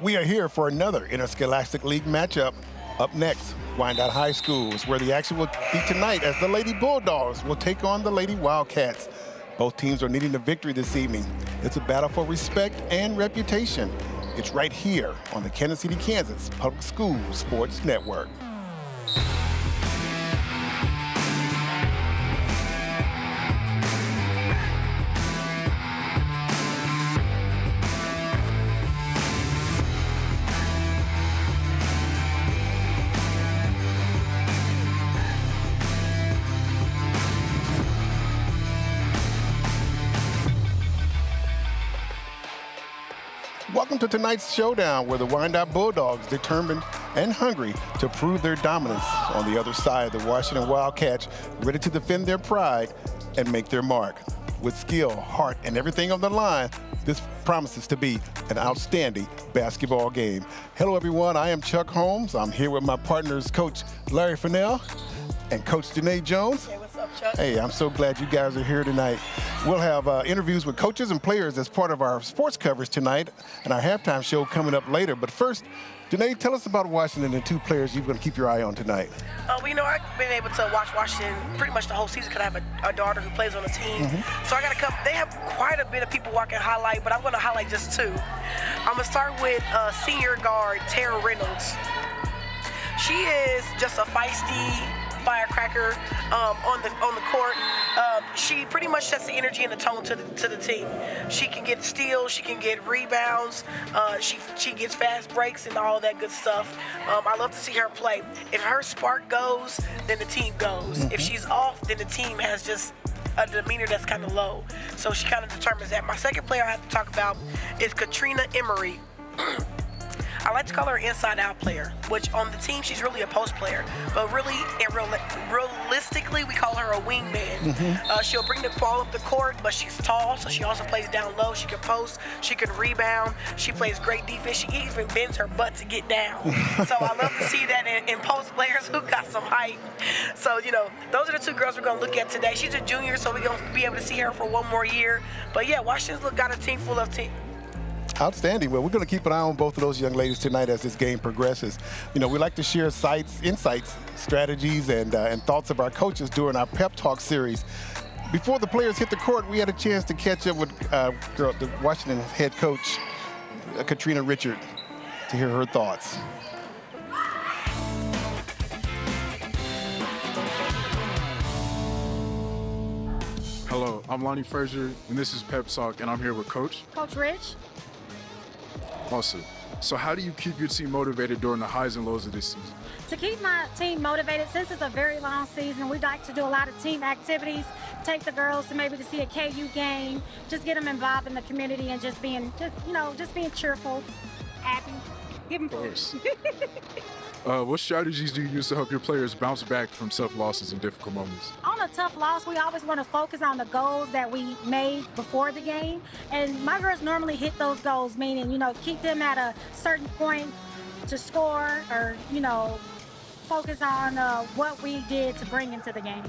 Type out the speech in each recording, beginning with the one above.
We are here for another Interscholastic League matchup. Up next, Wyandotte High School is where the action will be tonight as the Lady Bulldogs will take on the Lady Wildcats. Both teams are needing a victory this evening. It's a battle for respect and reputation. It's right here on the Kansas City, Kansas Public Schools Sports Network. Welcome to tonight's showdown where the Wyandotte Bulldogs determined and hungry to prove their dominance. On the other side, the Washington Wildcats ready to defend their pride and make their mark. With skill, heart, and everything on the line, this promises to be an outstanding basketball game. Hello, everyone. I am Chuck Holmes. I'm here with my partners, Coach Larry Fennell and Coach Janae Jones. Hey, what's up, Chuck? Hey, I'm so glad you guys are here tonight. We'll have interviews with coaches and players as part of our sports coverage tonight and our halftime show coming up later. But first, Janae, tell us about Washington and two players you're going to keep your eye on tonight. Well, you know, I've been able to watch Washington pretty much the whole season because I have a daughter who plays on the team. So I got to come. They have quite a bit of people who I can highlight, but I'm going to highlight just two. I'm going to start with senior guard Tara Reynolds. She is just a feisty firecracker on the court. She pretty much sets the energy and the tone to the team. She can get steals, she can get rebounds, she gets fast breaks and all that good stuff. I love to see her play. If her spark goes, then the team goes. If she's off, then the team has just a demeanor that's kind of low. So she kind of determines that. My second player I have to talk about is Katrina Emery. I like to call her an inside-out player, which on the team, she's really a post player. But really, and realistically, we call her a wingman. She'll bring the ball up the court, but she's tall, so she also plays down low. She can post, she can rebound, she plays great defense. She even bends her butt to get down. So I love to see that in post players who got some height. So, you know, those are the two girls we're going to look at today. She's a junior, so we're going to be able to see her for one more year. But, yeah, Washington's got a team full of Outstanding. Well, we're going to keep an eye on both of those young ladies tonight as this game progresses. You know, we like to share insights, strategies, and thoughts of our coaches during our pep talk series. Before the players hit the court, we had a chance to catch up with the Washington head coach, Katrina Richard, to hear her thoughts. Hello, I'm Lonnie Frazier, and this is Pep Talk, and I'm here with Coach Rich. Awesome. So how do you keep your team motivated during the highs and lows of this season? To keep my team motivated, since it's a very long season, we like to do a lot of team activities, take the girls to maybe to see a KU game, just get them involved in the community and just being cheerful, happy, give them push. What strategies do you use to help your players bounce back from tough losses and difficult moments? On a tough loss, we always want to focus on the goals that we made before the game. And my girls normally hit those goals, meaning, you know, keep them at a certain point to score or, you know, focus on what we did to bring into the game.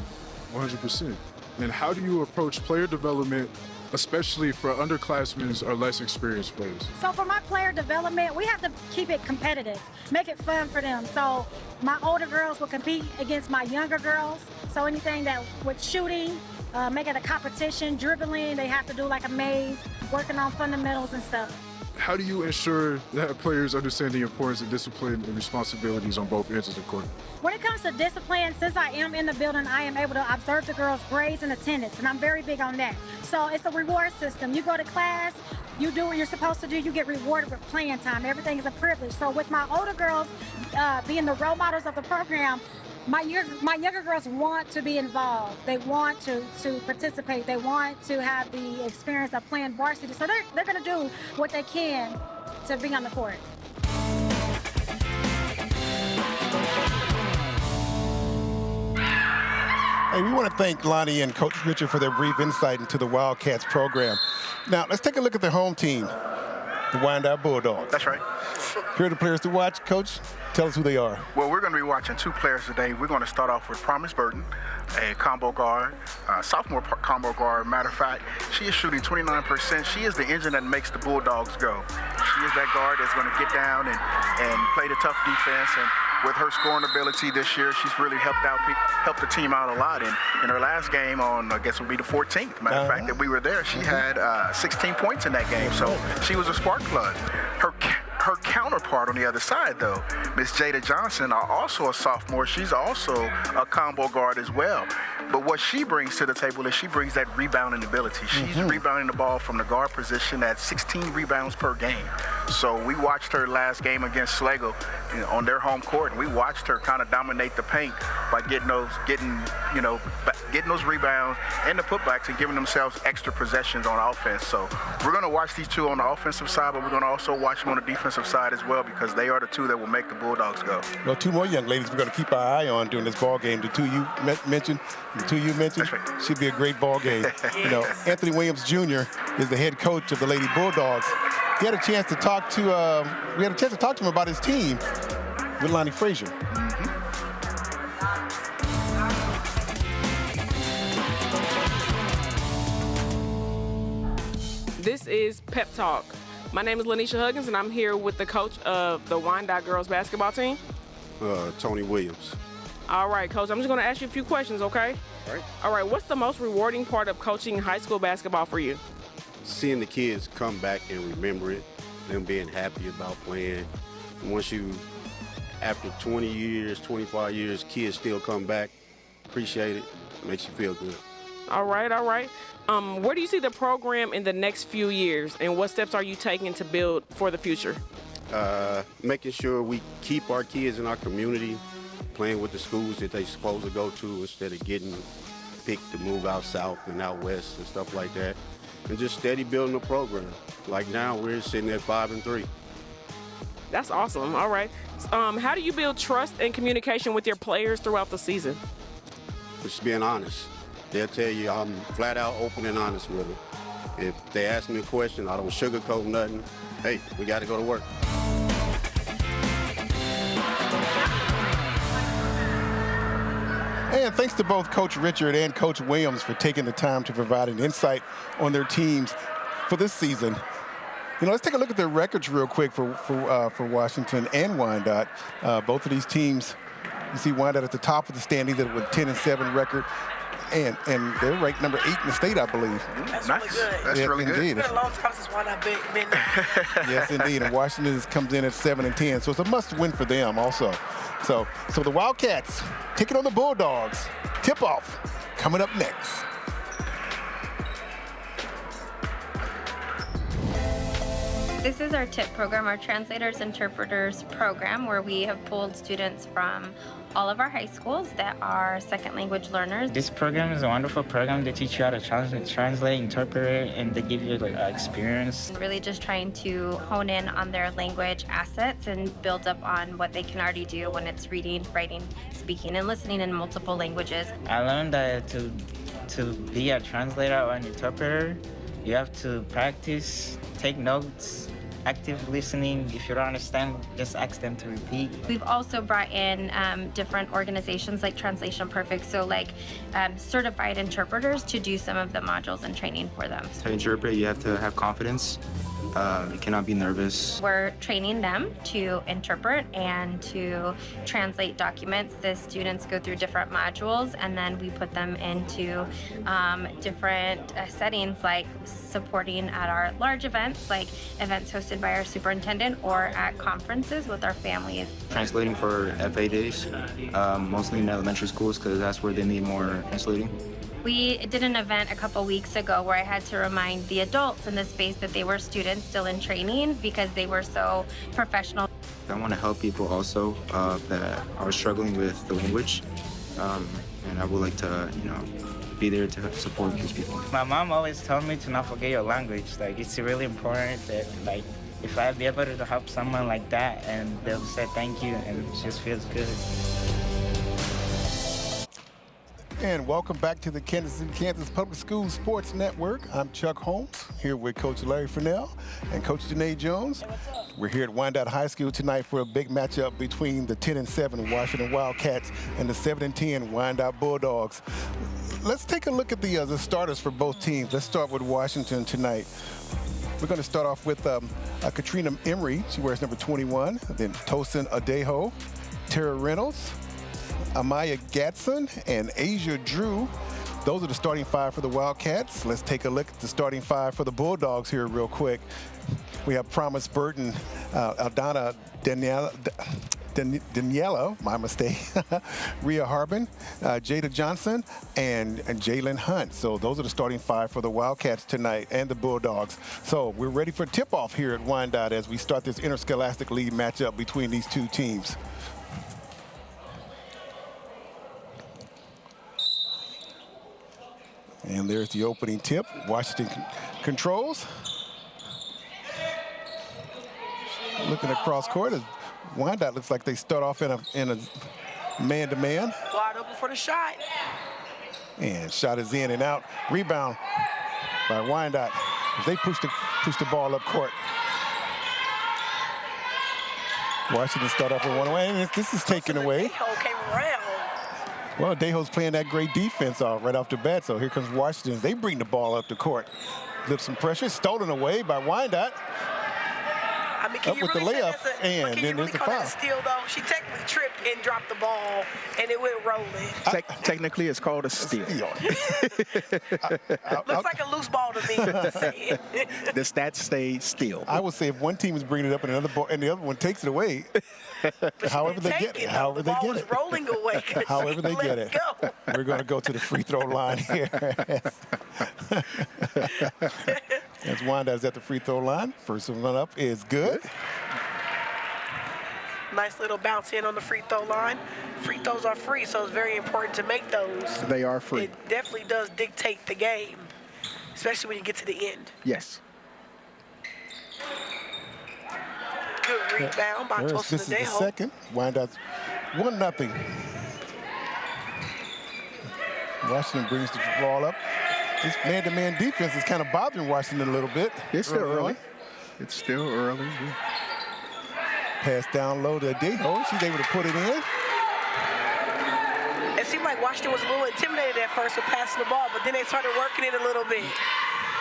100%. And how do you approach player development, especially for underclassmen or less experienced players? So for my player development, we have to keep it competitive, make it fun for them. So my older girls will compete against my younger girls. So anything that with shooting, make it a competition, dribbling, they have to do like a maze, working on fundamentals and stuff. How do you ensure that players understand the importance of discipline and responsibilities on both ends of the court? When it comes to discipline, since I am in the building, I am able to observe the girls' grades and attendance, and I'm very big on that. So it's a reward system. You go to class, you do what you're supposed to do, you get rewarded with playing time. Everything is a privilege. So with my older girls being the role models of the program, my younger girls want to be involved. They want to participate. They want to have the experience of playing varsity. So they're going to do what they can to be on the court. Hey, we want to thank Lonnie and Coach Richard for their brief insight into the Wildcats program. Now, let's take a look at the home team, the Wyandotte Bulldogs. That's right. Here are the players to watch. Coach, tell us who they are. Well, we're going to be watching two players today. We're going to start off with Promise Burton, a combo guard, sophomore combo guard. Matter of fact, she is shooting 29%. She is the engine that makes the Bulldogs go. She is that guard that's going to get down and play the tough defense. And with her scoring ability this year, she's really helped the team out a lot. And in her last game on, I guess it would be the 14th, matter of fact, that we were there, she had 16 points in that game. So she was a spark plug. Her counterpart on the other side, though, Miss Jada Johnson, also a sophomore. She's also a combo guard as well. But what she brings to the table is she brings that rebounding ability. She's rebounding the ball from the guard position at 16 rebounds per game. So we watched her last game against Sligo, on their home court, and we watched her kind of dominate the paint by getting those rebounds and the putbacks and giving themselves extra possessions on offense. So we're going to watch these two on the offensive side, but we're going to also watch them on the defensive side as well, because they are the two that will make the Bulldogs go. Well, two more young ladies we're going to keep our eye on during this ball game. The two you mentioned, right. should be a great ball game. Anthony Williams Jr. is the head coach of the Lady Bulldogs. We had a chance to talk to him about his team with Lonnie Frazier. This is Pep Talk. My name is Lanisha Huggins, and I'm here with the coach of the Wyandotte girls basketball team. Tony Williams. All right, Coach, I'm just going to ask you a few questions, okay? All right. All right, what's the most rewarding part of coaching high school basketball for you? Seeing the kids come back and remember it, them being happy about playing. Once after 20 years, 25 years, kids still come back, appreciate it, makes you feel good. All right, all right. Where do you see the program in the next few years, and what steps are you taking to build for the future? Making sure we keep our kids in our community, playing with the schools that they're supposed to go to instead of getting picked to move out south and out west and stuff like that. And just steady building the program. Like now, we're sitting at 5-3. That's awesome. All right. How do you build trust and communication with your players throughout the season? Just being honest. They'll tell you I'm flat out open and honest with them. If they ask me a question, I don't sugarcoat nothing. Hey, we got to go to work. And thanks to both Coach Richard and Coach Williams for taking the time to provide an insight on their teams for this season. Let's take a look at their records real quick for Washington and Wyandotte. Both of these teams, you see Wyandotte at the top of the standing with a 10-7 record. And they're ranked number 8 in the state, I believe. That's Nice. really good. That's really good. Indeed. It's been a long time since Wyandotte been Yes, indeed. And Washington comes in at 7-10, so it's a must-win for them also. So the Wildcats taking on the Bulldogs. Tip-off coming up next. This is our TIP program, our Translators Interpreters program, where we have pulled students from all of our high schools that are second language learners. This program is a wonderful program. They teach you how to translate, interpret, and they give you experience. Really just trying to hone in on their language assets and build up on what they can already do when it's reading, writing, speaking, and listening in multiple languages. I learned that to be a translator or an interpreter, you have to practice, take notes, active listening. If you don't understand, just ask them to repeat. We've also brought in different organizations like Translation Perfect, so certified interpreters to do some of the modules and training for them. To interpret, you have to have confidence. You cannot be nervous. We're training them to interpret and to translate documents. The students go through different modules, and then we put them into different settings, like supporting at our large events, like events hosted by our superintendent, or at conferences with our families. Translating for FA days, mostly in elementary schools, because that's where they need more translating. We did an event a couple weeks ago where I had to remind the adults in the space that they were students still in training because they were so professional. I want to help people also that are struggling with the language, and I would like to, be there to support these people. My mom always told me to not forget your language. It's really important that, if I be able to help someone like that, and they'll say thank you, and it just feels good. And welcome back to the Kansas Public Schools Sports Network. I'm Chuck Holmes, here with Coach Larry Fennell and Coach Janae Jones. We're here at Wyandotte High School tonight for a big matchup between the 10-7 Washington Wildcats and the 7-10 Wyandotte Bulldogs. Let's take a look at the starters for both teams. Let's start with Washington tonight. We're going to start off with Katrina Emery. She wears number 21. Then Tosin Adejo, Tara Reynolds, Amaya Gatson, and Asia Drew. Those are the starting 5 for the Wildcats. Let's take a look at the starting 5 for the Bulldogs here real quick. We have Promise Burton, Aldana Daniela, my mistake, Rhea Harbin, Jada Johnson, and Jalen Hunt. So those are the starting 5 for the Wildcats tonight and the Bulldogs. So we're ready for tip-off here at Wyandotte as we start this Interscholastic League matchup between these two teams. And there's the opening tip. Washington controls. Looking across court, Wyandotte looks like they start off in a man-to-man. Wide open for the shot. And shot is in and out. Rebound by Wyandotte. They push the ball up court. Washington start off with one away, and this is taken away. Came around. Well, Adejo's playing that great defense right off the bat, so here comes Washington. They bring the ball up the court. Lift some pressure, stolen away by Wyandotte. I mean, can up you with really the layup, and then there's the foul. Steal, though? She technically tripped and dropped the ball, and it went rolling. Technically, it's called a steal. Looks like a loose ball to me. To say it. The stats say steal. I would say if one team is bringing it up and the other one takes it away, however they get it. However they get it. Rolling away. However they get it. We're going to go to the free throw line here. As Wyandotte is at the free throw line. First one up is good. Nice little bounce in on the free throw line. Free throws are free, so it's very important to make those. They are free. It definitely does dictate the game, especially when you get to the end. Yes. Good rebound by Tosin Adejo. This is the second. Wyandotte's 1-0. Washington brings the ball up. This man-to-man defense is kind of bothering Washington a little bit. It's still early. It's still early. Pass down low to Adejo. She's able to put it in. It seemed like Washington was a little intimidated at first with passing the ball, but then they started working it a little bit.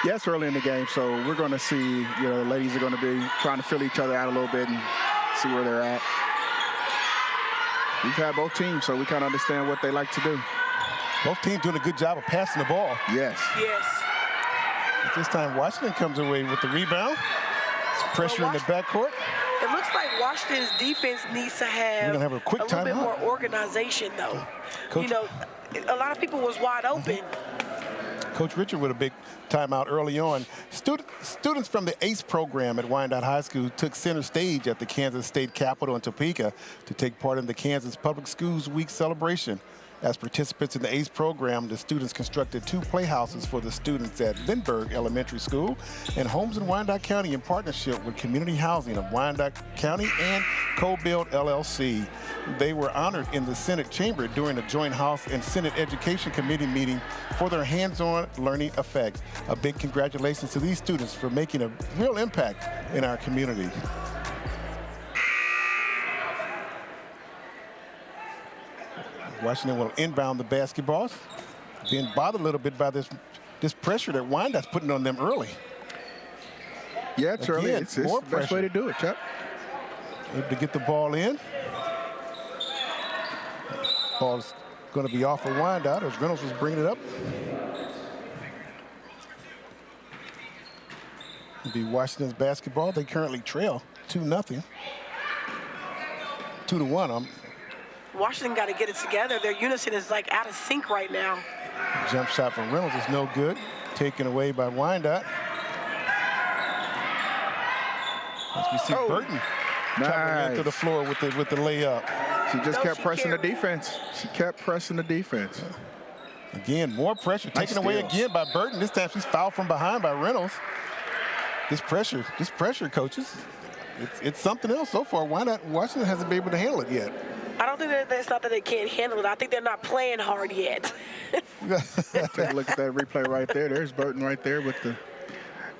Yeah, it's early in the game, so we're going to see, the ladies are going to be trying to fill each other out a little bit and see where they're at. We've had both teams, so we kind of understand what they like to do. Both teams doing a good job of passing the ball. Yes. Yes. At this time, Washington comes away with the rebound. Pressure in the backcourt. It looks like Washington's defense needs to have, a little bit more organization, though. Coach, a lot of people was wide open. Coach Richard with a big timeout early on. Students from the ACE program at Wyandotte High School took center stage at the Kansas State Capitol in Topeka to take part in the Kansas Public Schools Week celebration. As participants in the ACE program, the students constructed 2 playhouses for the students at Lindbergh Elementary School and homes in Wyandotte County in partnership with Community Housing of Wyandotte County and Co-Build LLC. They were honored in the Senate chamber during a joint House and Senate Education Committee meeting for their hands-on learning effect. A big congratulations to these students for making a real impact in our community. Washington will inbound the basketballs. Being bothered a little bit by this pressure that Wyandotte's putting on them early. Yeah, it's early. It's the best way to do it, Chuck. Able to get the ball in. Ball's going to be off of Wyandotte as Reynolds was bringing it up. It'll be Washington's basketball. They currently trail 2-0. 2-1. Washington got to get it together. Their unison is like out of sync right now. Jump shot from Reynolds is no good. Taken away by Wyandotte. As we see Burton chopping into the floor with the layup. She just kept pressing the defense. She kept pressing the defense. Again, more pressure. Taken away again by Burton. This time she's fouled from behind by Reynolds. This pressure, coaches, it's something else so far. Washington hasn't been able to handle it yet. I don't think it's not that they can't handle it. I think they're not playing hard yet. Take a look at that replay right there. There's Burton right there with the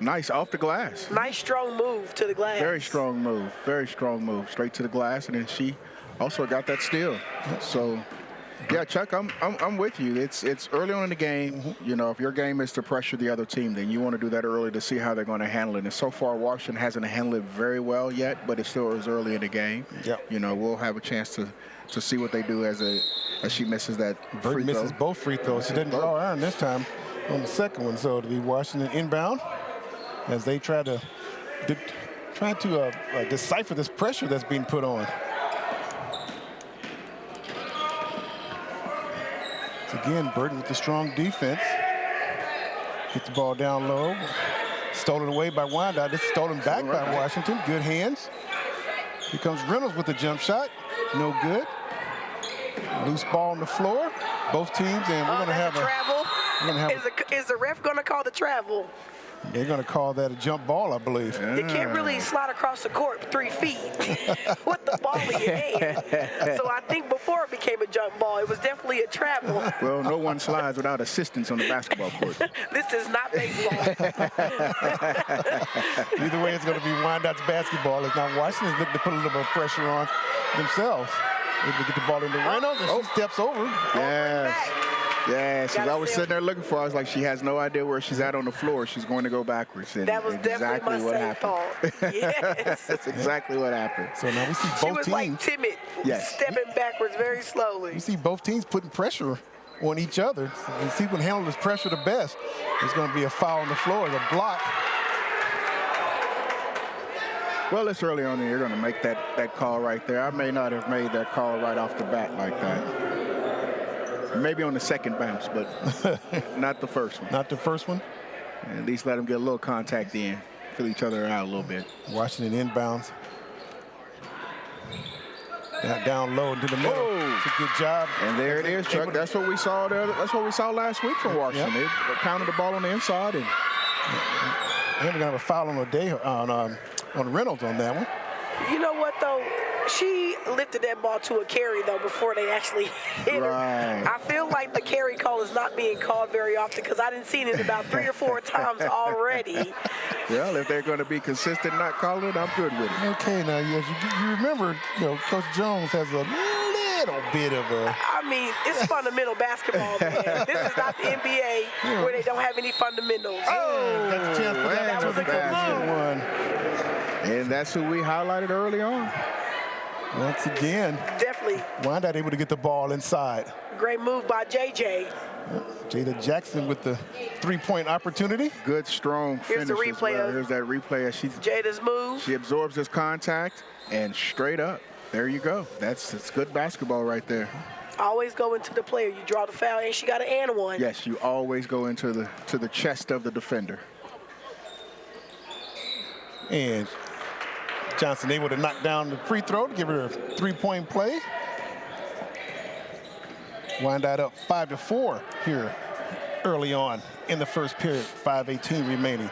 nice off the glass. Nice strong move to the glass. Very strong move. Very strong move. Straight to the glass, and then she also got that steal. So Yeah, Chuck, I'm with you. It's early on in the game. You know, if your game is to pressure the other team, then you want to do that early to see how they're going to handle it. And so far, Washington hasn't handled it very well yet, but it still is early in the game. Yep. You know, we'll have a chance to see what they do as she misses that free throw. Misses both free throws. She didn't draw iron this time on the second one. So it'll be Washington inbound as they try to decipher this pressure that's being put on. So again, Burton with the strong defense. Gets the ball down low. Stolen away by Wyandotte. This is stolen back by Washington. Good hands. Here comes Reynolds with the jump shot. No good. Loose ball on the floor. Both teams, and we're going to have a travel. Is the ref going to call the travel? They're going to call that a jump ball, I believe. You can't really slide across the court 3 feet with the ball in your hand. So I think before it became a jump ball, it was definitely a travel. Well, no one slides without assistance on the basketball court. This is not baseball. Either way, it's going to be Wyandotte's basketball. It's now Washington's looking to put a little bit of pressure on themselves. Able to get the ball into Reynolds, and she steps over. Yes. Yes, as I was sitting there looking for her, I was like, she has no idea where she's at on the floor. She's going to go backwards. And that was exactly definitely my what same happened. thought. Yes. That's exactly what happened. So now we see both teams. She was like timid, stepping backwards very slowly. You see both teams putting pressure on each other. You see who can handle this pressure the best. There's going to be a foul on the floor, the block. Well, it's early on, and you're going to make that call right there. I may not have made that call right off the bat like that. Maybe on the second bounce, but not the first one. Not the first one? At least let them get a little contact in, fill each other out a little bit. Washington inbounds. Down low into the middle. Whoa. It's a good job. And there it is, Chuck. That's what we saw there. That's what we saw last week from Washington. Yep. They pounded the ball on the inside. And we're going to have a foul on Reynolds on that one. You know what, though? She lifted that ball to a carry, though, before they actually hit her. I feel like the carry call is not being called very often because I didn't see it about 3 or 4 times already. Well, if they're going to be consistent not calling it, I'm good with it. Okay, now, you remember, Coach Jones has a little bit of a... I mean, it's fundamental basketball, man. This is not the NBA where they don't have any fundamentals. That's a chance for that was a good one. And that's who we highlighted early on. Once again, definitely Wyandotte able to get the ball inside. Great move by JJ. Jada Jackson with the 3-point opportunity. Good, strong finish. Here's the replay. Here's that replay. Jada's move. She absorbs this contact and straight up. There you go. That's good basketball right there. Always go into the player. You draw the foul, and she got an and one. Yes, you always go into the chest of the defender. And Johnson able to knock down the free throw to give her a 3-point play. Wyandotte up 5-4 here early on in the first period. 5:18 remaining.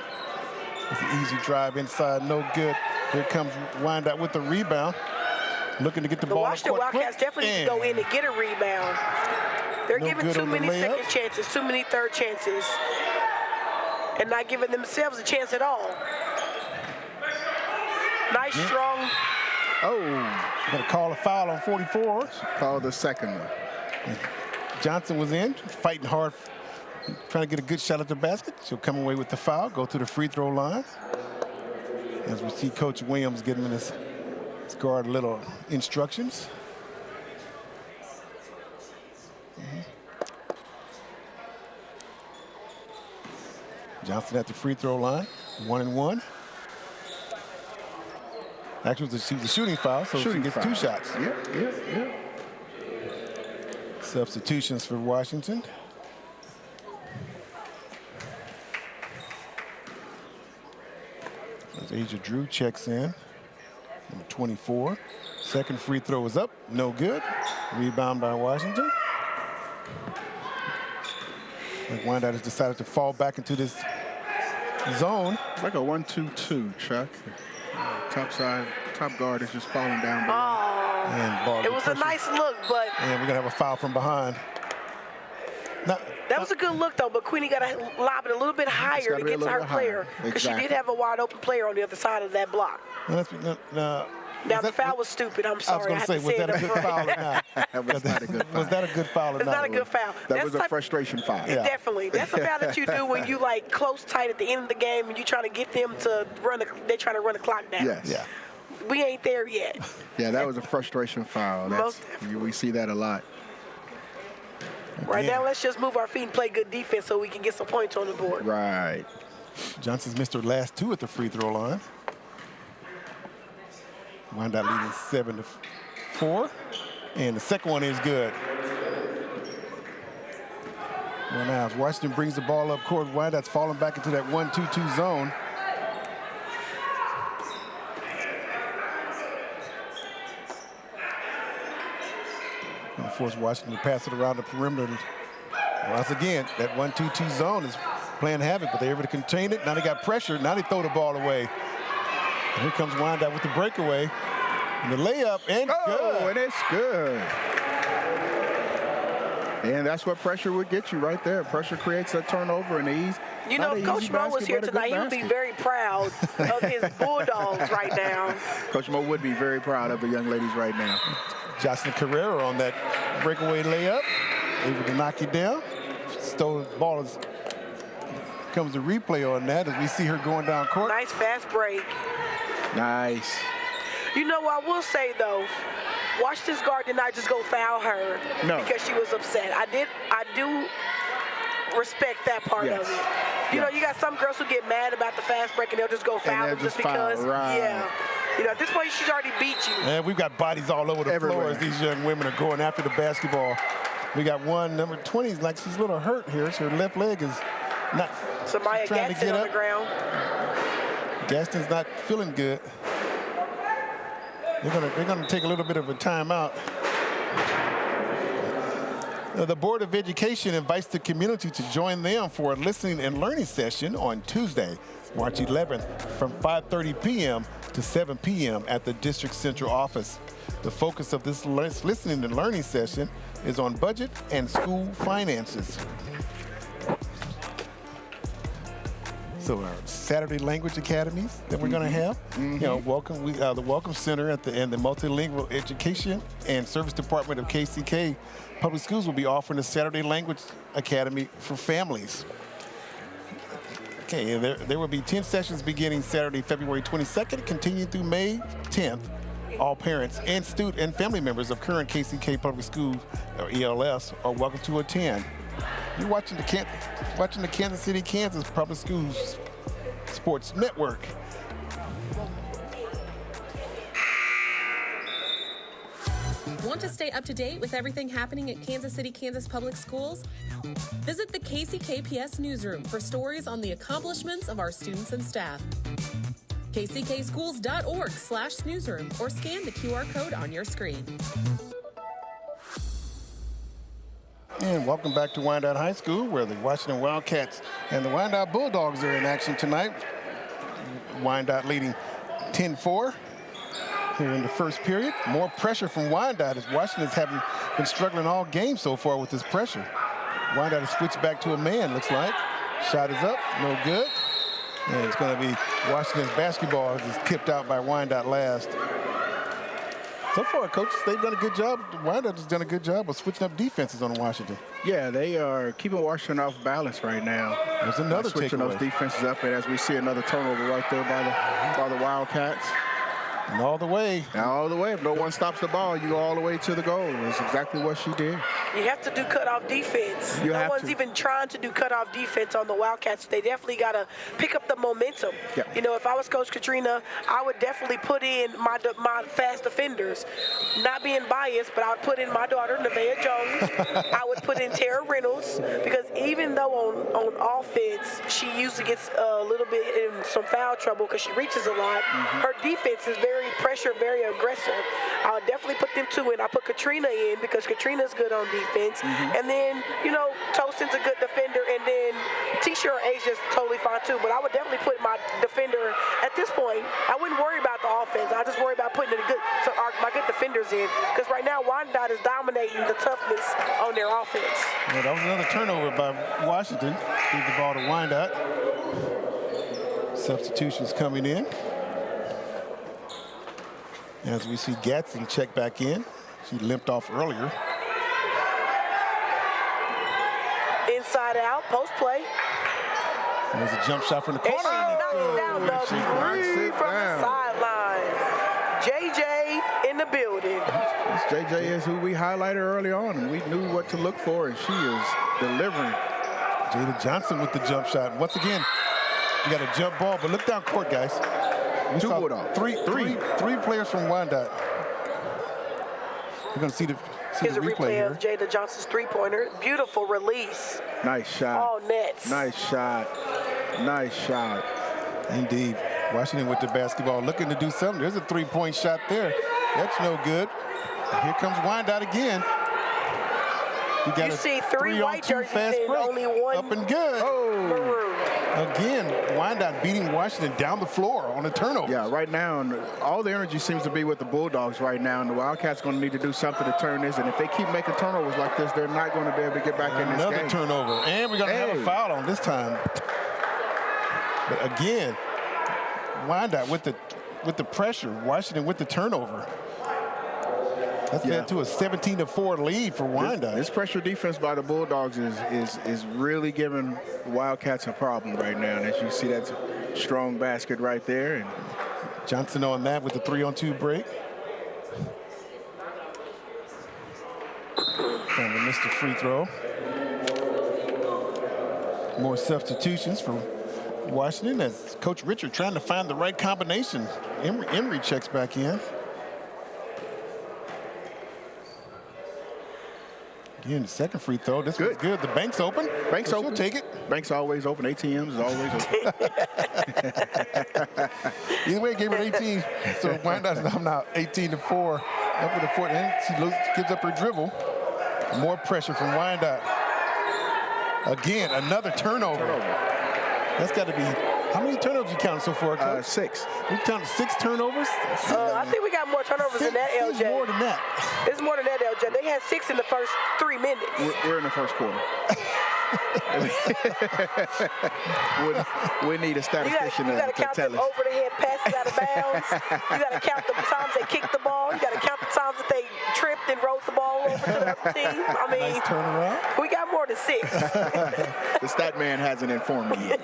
It's an easy drive inside, no good. Here comes Wyandotte with the rebound. Looking to get the ball. The Washington Wildcats definitely need to go in and get a rebound. They're giving too many second chances, too many third chances, and not giving themselves a chance at all. Nice, strong. Gonna call a foul on 44. Call the second one. Johnson was in, fighting hard, trying to get a good shot at the basket. She'll come away with the foul, go to the free throw line. As we see Coach Williams giving his guard a little instructions. Johnson at the free throw line, 1-1. Actually, it was a shooting foul, so she gets 2 shots. Yeah. Substitutions for Washington. As Asia Drew checks in, number 24. Second free throw is up, no good. Rebound by Washington. Wyandotte has decided to fall back into this zone. It's like a 1-2-2, Chuck. Top guard is just falling down. And it was a nice look, but... And we're going to have a foul from behind. That was a good look, though, but Queenie got to lob it a little bit higher to get to her player. Because she did have a wide open player on the other side of that block. Now, the foul was stupid. I'm sorry. I was going to say, was that a good foul or not? Was not a good foul. Was that a good foul or not? It's not a good foul. That was a frustration foul. Yeah. Definitely. That's a foul that you do when you like close tight at the end of the game and you're trying to get them to run. They're trying to run the clock down. Yes. Yeah. We ain't there yet. Yeah, that was a frustration foul. We see that a lot. Right now, let's just move our feet and play good defense so we can get some points on the board. Right. Johnson's missed her last 2 at the free throw line. Wyandotte leading 7-4. And the second one is good. Well, now as Washington brings the ball up court, Wyandotte's falling back into that 1-2-2 zone. And force Washington to pass it around the perimeter. Once again, that 1-2-2 zone is playing havoc, but they're able to contain it. Now they got pressure. Now they throw the ball away. And here comes Wyandotte with the breakaway. And the layup, and good. And it's good. And that's what pressure would get you right there. Pressure creates a turnover and ease. You know, if Coach Mo was here tonight, he would be very proud of his Bulldogs right now. Coach Mo would be very proud of the young ladies right now. Jocelyn Carrera on that breakaway layup, able to knock it down. Stole the ball. Comes the replay on that as we see her going down court. Nice fast break. Nice. You know what I will say though, Washington's guard did not just go foul her because she was upset. I do respect that part of it. You know, you got some girls who get mad about the fast break and they'll just go foul them just because. Right. Yeah. You know, at this point, she's already beat you. And we've got bodies all over the floor as these young women are going after the basketball. We got one, number 20, like she's a little hurt here. So her left leg is not Samaya trying to get on up. The ground. Gaston's not feeling good. They're gonna take a little bit of a timeout. The Board of Education invites the community to join them for a listening and learning session on Tuesday, March 11th from 5:30 p.m. to 7 p.m. at the District Central office. The focus of this listening and learning session is on budget and school finances. So our Saturday language academies that we're going to have, you know, the Welcome Center and the Multilingual Education and Service Department of KCK Public Schools will be offering a Saturday language academy for families. Okay, and there will be 10 sessions beginning Saturday, February 22nd, continuing through May 10th. All parents and student and family members of current KCK Public Schools, or ELS, are welcome to attend. You're watching the Kansas City, Kansas Public Schools Sports Network. Want to stay up to date with everything happening at Kansas City, Kansas Public Schools? Visit the KCKPS newsroom for stories on the accomplishments of our students and staff. kckschools.org/newsroom or scan the QR code on your screen. And welcome back to Wyandotte High School, where the Washington Wildcats and the Wyandotte Bulldogs are in action tonight. Wyandotte leading 10-4 here in the first period. More pressure from Wyandotte as Washington's been struggling all game so far with this pressure. Wyandotte has switched back to a man, looks like. Shot is up, no good. And it's going to be Washington's basketball as it's tipped out by Wyandotte last. So far, coaches, they've done a good job. Wyandotte has done a good job of switching up defenses on Washington. Yeah, they are keeping Washington off balance right now. There's another switching takeaway. those defenses up, and as we see another turnover right there by the Wildcats. And all the way. All the way. If no one stops the ball, you go all the way to the goal. That's exactly what she did. You have to do cutoff defense. No one's even trying to do cutoff defense on the Wildcats. They definitely got to pick up the momentum. Yeah. You know, if I was Coach Katrina, I would definitely put in my fast defenders. Not being biased, but I would put in my daughter, Nevaeh Jones. I would put in Tara Reynolds, because even though on offense, she usually gets a little bit in some foul trouble because she reaches a lot, her defense is very pressure, very aggressive. I would definitely put them two in. I put Katrina in because Katrina's good on defense. And then, you know, Toaston's a good defender, and then Tisha or Asia's totally fine too. But I would definitely put my defender at this point. I wouldn't worry about the offense. I just worry about putting my good defenders in, because right now Wyandotte is dominating the toughness on their offense. Well, that was another turnover by Washington. Give the ball to Wyandotte. Substitutions coming in. As we see Gatson check back in. She limped off earlier. Inside out, post play. There's a jump shot from the corner. Down the three from the sideline. JJ in the building. JJ is who we highlighted early on, and we knew what to look for, and she is delivering. Jada Johnson with the jump shot. Once again, we got a jump ball, but look down court, guys. We Two saw Bulldogs. three players from Wyandotte. We're going to see the Here's a replay replay here. of Jada Johnson's three-pointer. Beautiful release. Nice shot. All nets. Nice shot. Nice shot. Indeed. Washington with the basketball, looking to do something. There's a three-point shot there. That's no good. Here comes Wyandotte again. You see three white jerseys and only one up and good. maroon. Again, Wyandotte beating Washington down the floor on a turnover. Yeah, right now, and all the energy seems to be with the Bulldogs right now, and the Wildcats going to need to do something to turn this, and if they keep making turnovers like this, they're not going to be able to get back in this game. Another turnover, and we're going to have a foul on this time. But again, Wyandotte with the pressure, Washington with the turnover. That's led to a 17-4 lead for Wyandotte. This pressure defense by the Bulldogs is really giving the Wildcats a problem right now. And as you see, that's a strong basket right there. And Johnson on that with the 3-on-2 break. And we missed a free throw. More substitutions for Washington as Coach Richard trying to find the right combination. Emery checks back in. Again, the second free throw. This was good. The bank's open. Bank's open. Take it. Bank's always open. ATMs is always open. Either way, gave it 18. So Wyandotte now 18-4. Up with the foot, and she gives up her dribble. More pressure from Wyandotte. Again, another turnover. That's got to be. How many turnovers you counted so far, Coach? 6. You counted 6 turnovers? I think we got more turnovers than that, LJ. More than that. It's more than that, LJ. They had 6 in the first 3 minutes. We're in the first quarter. we need a statistician you to gotta count tell them us. over the head passes out of bounds. You got to count the times they kicked the ball. You got to count the times that they tripped and rolled the ball over to the other team. I mean, nice turnaround. We got more than 6. The stat man hasn't informed me yet.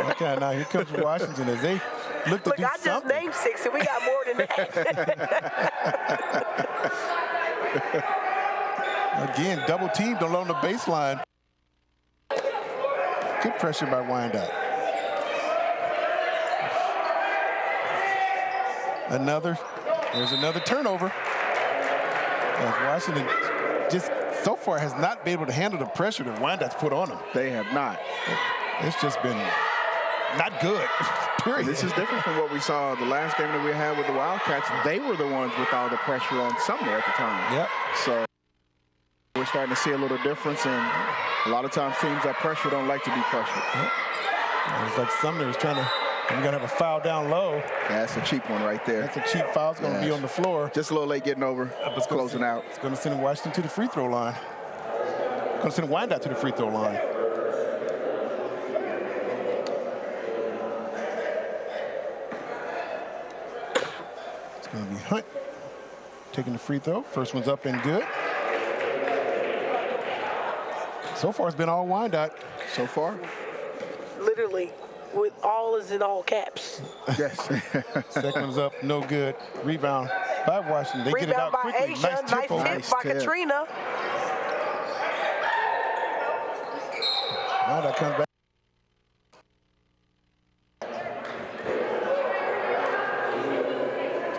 Okay, now here comes Washington as they look to do I just something. named 6, and we got more than that. Again, double teamed along the baseline. Good pressure by Wyandotte. There's another turnover. As Washington just so far has not been able to handle the pressure that Wyandotte's put on them. They have not. It's just been not good, period. This is different from what we saw the last game that we had with the Wildcats. They were the ones with all the pressure on Sumner at the time. Yep. So we're starting to see a little difference, and a lot of times teams that pressure don't like to be pressured. Yep. It's like Sumner is trying to, we're going to have a foul down low. Yeah, that's a cheap one right there. That's a cheap foul. It's going to be on the floor. Just a little late getting over, closing out. It's going to send Washington to the free throw line. Going to send Wyandotte to the free throw line. It's going to be Hunt taking the free throw. First one's up and good. So far, it's been all Wyandotte. So far? Literally, with all is in all caps. Yes. Second one's up, no good. Rebound by Washington. They get it out by quickly. Asia. Nice tip by Katrina. Wyandotte comes back.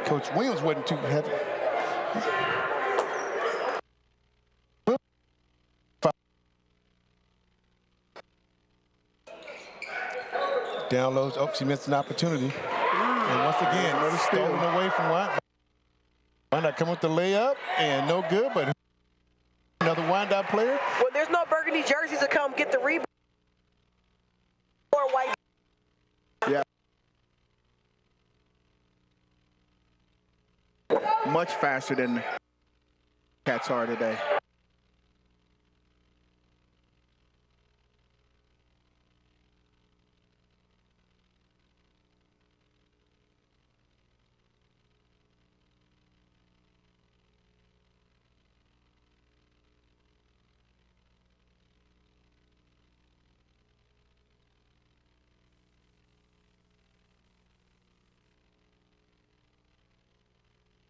Coach Williams wasn't too heavy. Down low. Oh, she missed an opportunity. And once again, another stolen away from Wyandotte. Wyandotte come with the layup, and no good, but another Wyandotte player. Well, there's no burgundy jerseys to come get the rebound. Or white. Yeah. Much faster than Cats are today.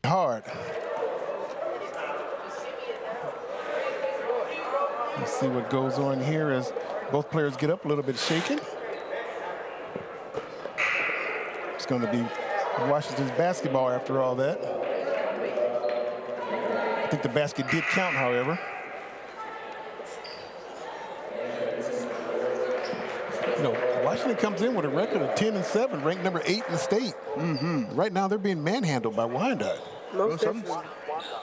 hard. Let's see what goes on here as both players get up a little bit shaken. It's going to be Washington's basketball after all that. I think the basket did count, however. You know, Washington comes in with a record of 10-7, ranked number 8 in the state. Right now, they're being manhandled by Wyandotte. Most definitely.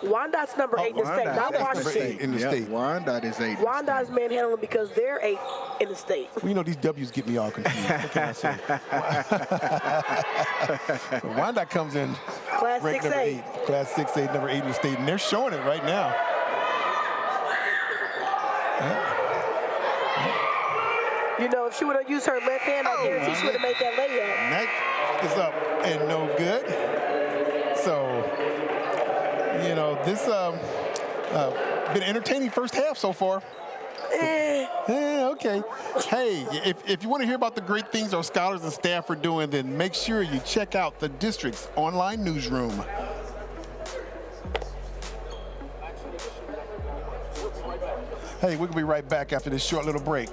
Wyandotte's number 8 in the state, not Washington. In the state. Wyandotte is 8. Wyandotte's manhandling because they're 8 in the state. Well, you know, these W's get me all confused. What can I say? Wyandotte comes in Class ranked number 6A. 8. Class 6A, number 8 in the state, and they're showing it right now. You know, if she would have used her left hand, I guarantee she would have made that layup. And that is up and no good. So, you know, this been an entertaining first half so far. Okay. Hey, if you want to hear about the great things our scholars and staff are doing, then make sure you check out the district's online newsroom. Hey, we'll be right back after this short little break.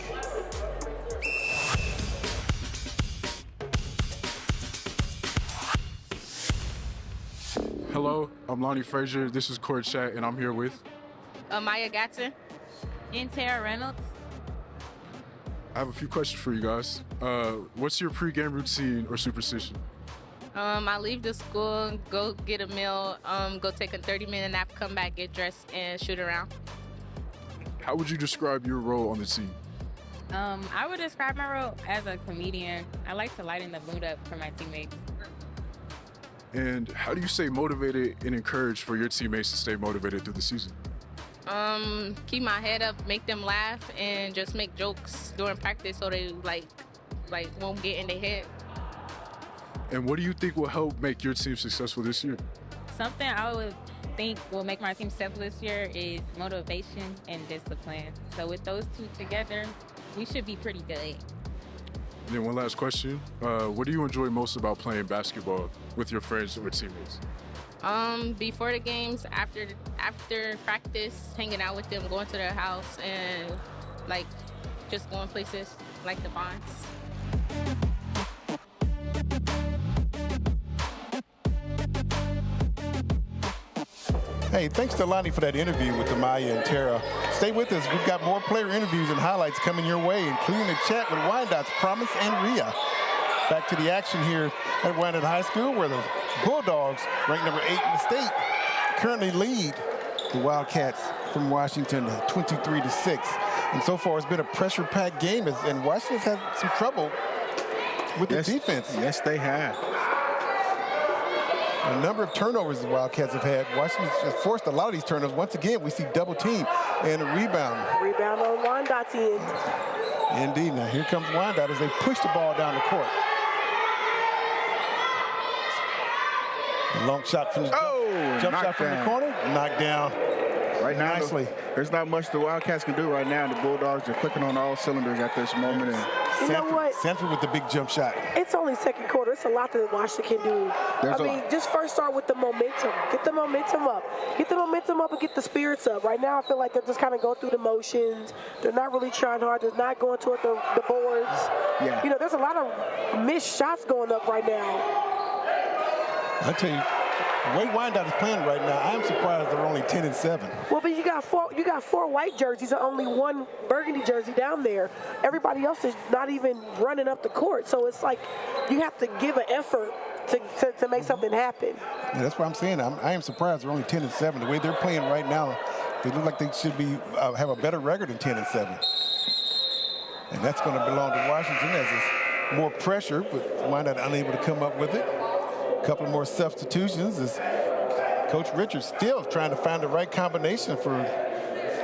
Hello, I'm Lonnie Frazier. This is Court Chat, and I'm here with Maya Gatson. And Tara Reynolds. I have a few questions for you guys. What's your pregame routine or superstition? I leave the school, go get a meal, go take a 30-minute nap, come back, get dressed, and shoot around. How would you describe your role on the team? I would describe my role as a comedian. I like to lighten the mood up for my teammates. And how do you stay motivated and encouraged for your teammates to stay motivated through the season? Keep my head up, make them laugh, and just make jokes during practice so they like won't get in their head. And what do you think will help make your team successful this year? Something I would think will make my team successful this year is motivation and discipline. So with those two together, we should be pretty good. And then one last question. What do you enjoy most about playing basketball with your friends or teammates? Before the games, after practice, hanging out with them, going to their house, and like just going places like the bonds. Hey, thanks to Lonnie for that interview with Maya and Tara. Stay with us. We've got more player interviews and highlights coming your way, including a chat with Wyandotte's Promise and Rhea. Back to the action here at Wyandotte High School, where the Bulldogs, ranked number 8 in the state, currently lead the Wildcats from Washington 23-6. And so far, it's been a pressure-packed game, and Washington's had some trouble with the defense. Yes, they have. A number of turnovers the Wildcats have had. Washington has forced a lot of these turnovers. Once again, we see double team and a rebound. Rebound on Wyandotte's end. Indeed. Now here comes Wyandotte as they push the ball down the court. A long shot from the jump shot from the corner. Knocked down. Right now, nicely. There's not much the Wildcats can do right now. The Bulldogs are clicking on all cylinders at this moment. And You know what? Sanford with the big jump shot. It's only second quarter. It's a lot that Washington can do. Just first start with the momentum. Get the momentum up. Get the momentum up and get the spirits up. Right now, I feel like they're just kind of going through the motions. They're not really trying hard. They're not going toward the boards. Yeah. You know, there's a lot of missed shots going up right now. I tell you, the way Wyandotte is playing right now, I am surprised they're only 10-7. Well, but you got four white jerseys and only one burgundy jersey down there. Everybody else is not even running up the court. So it's like you have to give an effort to make something happen. Yeah, that's what I'm saying. I am surprised they're only 10-7. The way they're playing right now, they look like they should be have a better record than 10-7. And that's going to belong to Washington as it's more pressure, but Wyandotte unable to come up with it. A couple more substitutions as Coach Richards still trying to find the right combination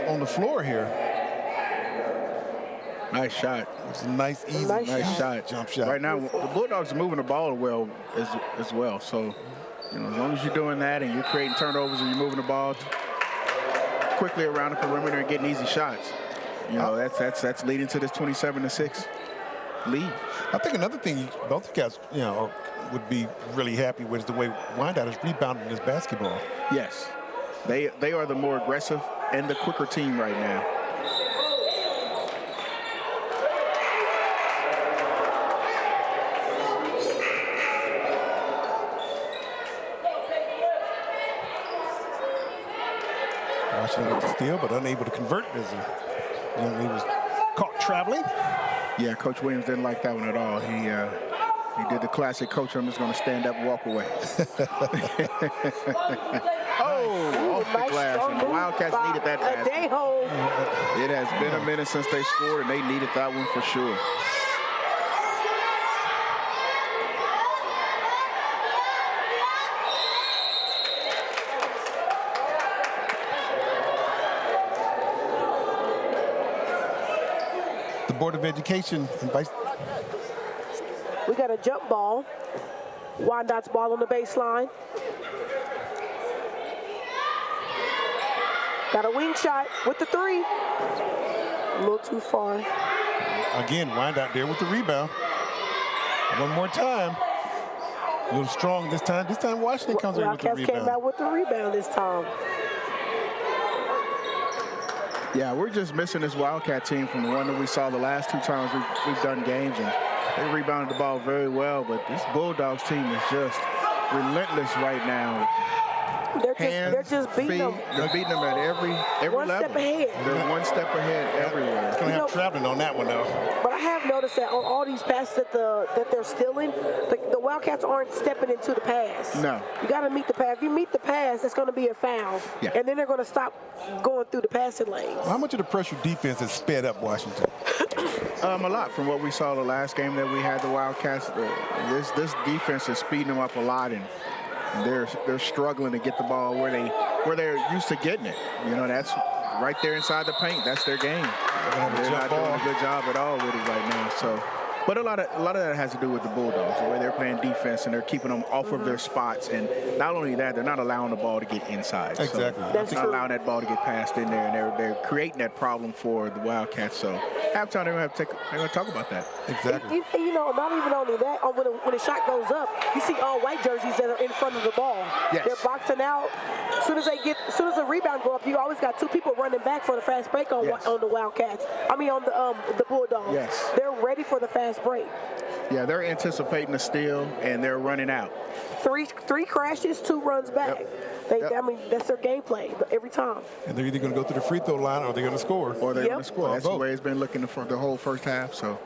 on the floor here. Nice shot. It's a nice, easy, nice shot. Jump shot. Right now, the Bulldogs are moving the ball well as well. So, you know, as long as you're doing that and you're creating turnovers and you're moving the ball quickly around the perimeter and getting easy shots, you know, that's leading to this 27-6 lead. I think another thing both guys, you know, would be really happy with is the way Wyandotte is rebounding this basketball. Yes. They are the more aggressive and the quicker team right now. Washington with the steal, but unable to convert as he was caught traveling. Yeah, Coach Williams didn't like that one at all. He did the classic coach, I'm just going to stand up and walk away. Oh, off the glass. And the Wildcats needed that basket. It has been a minute since they scored, and they needed that one for sure. The Board of Education invites. We got a jump ball. Wyandotte's ball on the baseline. Got a wing shot with the three. A little too far. Again, Wyandotte there with the rebound. One more time. A little strong this time. This time Washington comes in with the Wildcats came rebound. out with the rebound this time. Yeah, we're just missing this Wildcat team from the one that we saw the last two times we've done games, and they rebounded the ball very well, but this Bulldogs team is just relentless right now. They're just beating them. They're beating them at every One level. step ahead. They're one step ahead everywhere. It's going to have traveling on that one, though. But I have noticed that on all these passes that they're stealing, the Wildcats aren't stepping into the pass. No. You got to meet the pass. If you meet the pass, it's going to be a foul. Yeah. And then they're going to stop going through the passing lanes. How much of the pressure defense has sped up Washington? A lot from what we saw the last game that we had the Wildcats. This defense is speeding them up a lot, and they're struggling to get the ball where they're used to getting it. You know, that's right there inside the paint. That's their game. They're not doing a good job at all with it right now. So, but a lot of that has to do with the Bulldogs, the way they're playing defense, and they're keeping them off of their spots. And not only that, they're not allowing the ball to get inside. Exactly. So they're not allowing that ball to get passed in there, and they're creating that problem for the Wildcats. So halftime, they're going to talk about that. Exactly. You know, not even only that, when the shot goes up, you see all white jerseys that are in front of the ball. Yes. They're boxing out. As soon as the rebound go up, you always got two people running back for the fast break on the Wildcats. I mean, on the Bulldogs. Yes. They're ready for the fast break. Yeah, they're anticipating a steal, and they're running out. Three crashes, 2 runs back. I mean, that's their gameplay every time. And they're either going to go to the free throw line or they're going to score. Or they're going to score. That's the way it's been looking for the whole first half. So,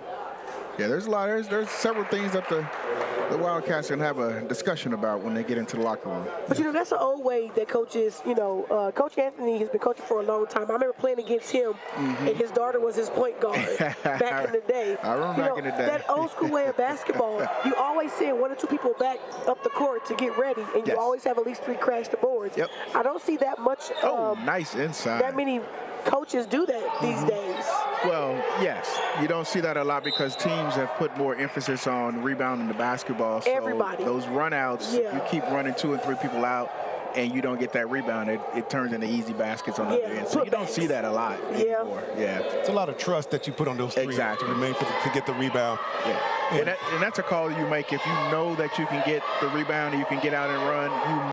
yeah, there's several things that the Wildcats can have a discussion about when they get into the locker room. But, you know, that's an old way that coaches, Coach Anthony has been coaching for a long time. I remember playing against him, and his daughter was his point guard back in the day. I remember back in the day. That old school way of basketball, you always send 1 or 2 people back up the court to get ready, and you always have at least 3 crash the boards. Yep. I don't see that much. Nice inside. That many coaches do that these days. Well, yes. You don't see that a lot because teams have put more emphasis on rebounding the basketball. So Everybody. Those runouts, if you keep running 2 and 3 people out and you don't get that rebound, it turns into easy baskets on the other end. So you don't see that a lot anymore. Yeah. It's a lot of trust that you put on those three to remain to get the rebound. Yeah. And that's a call you make if you know that you can get the rebound and you can get out and run.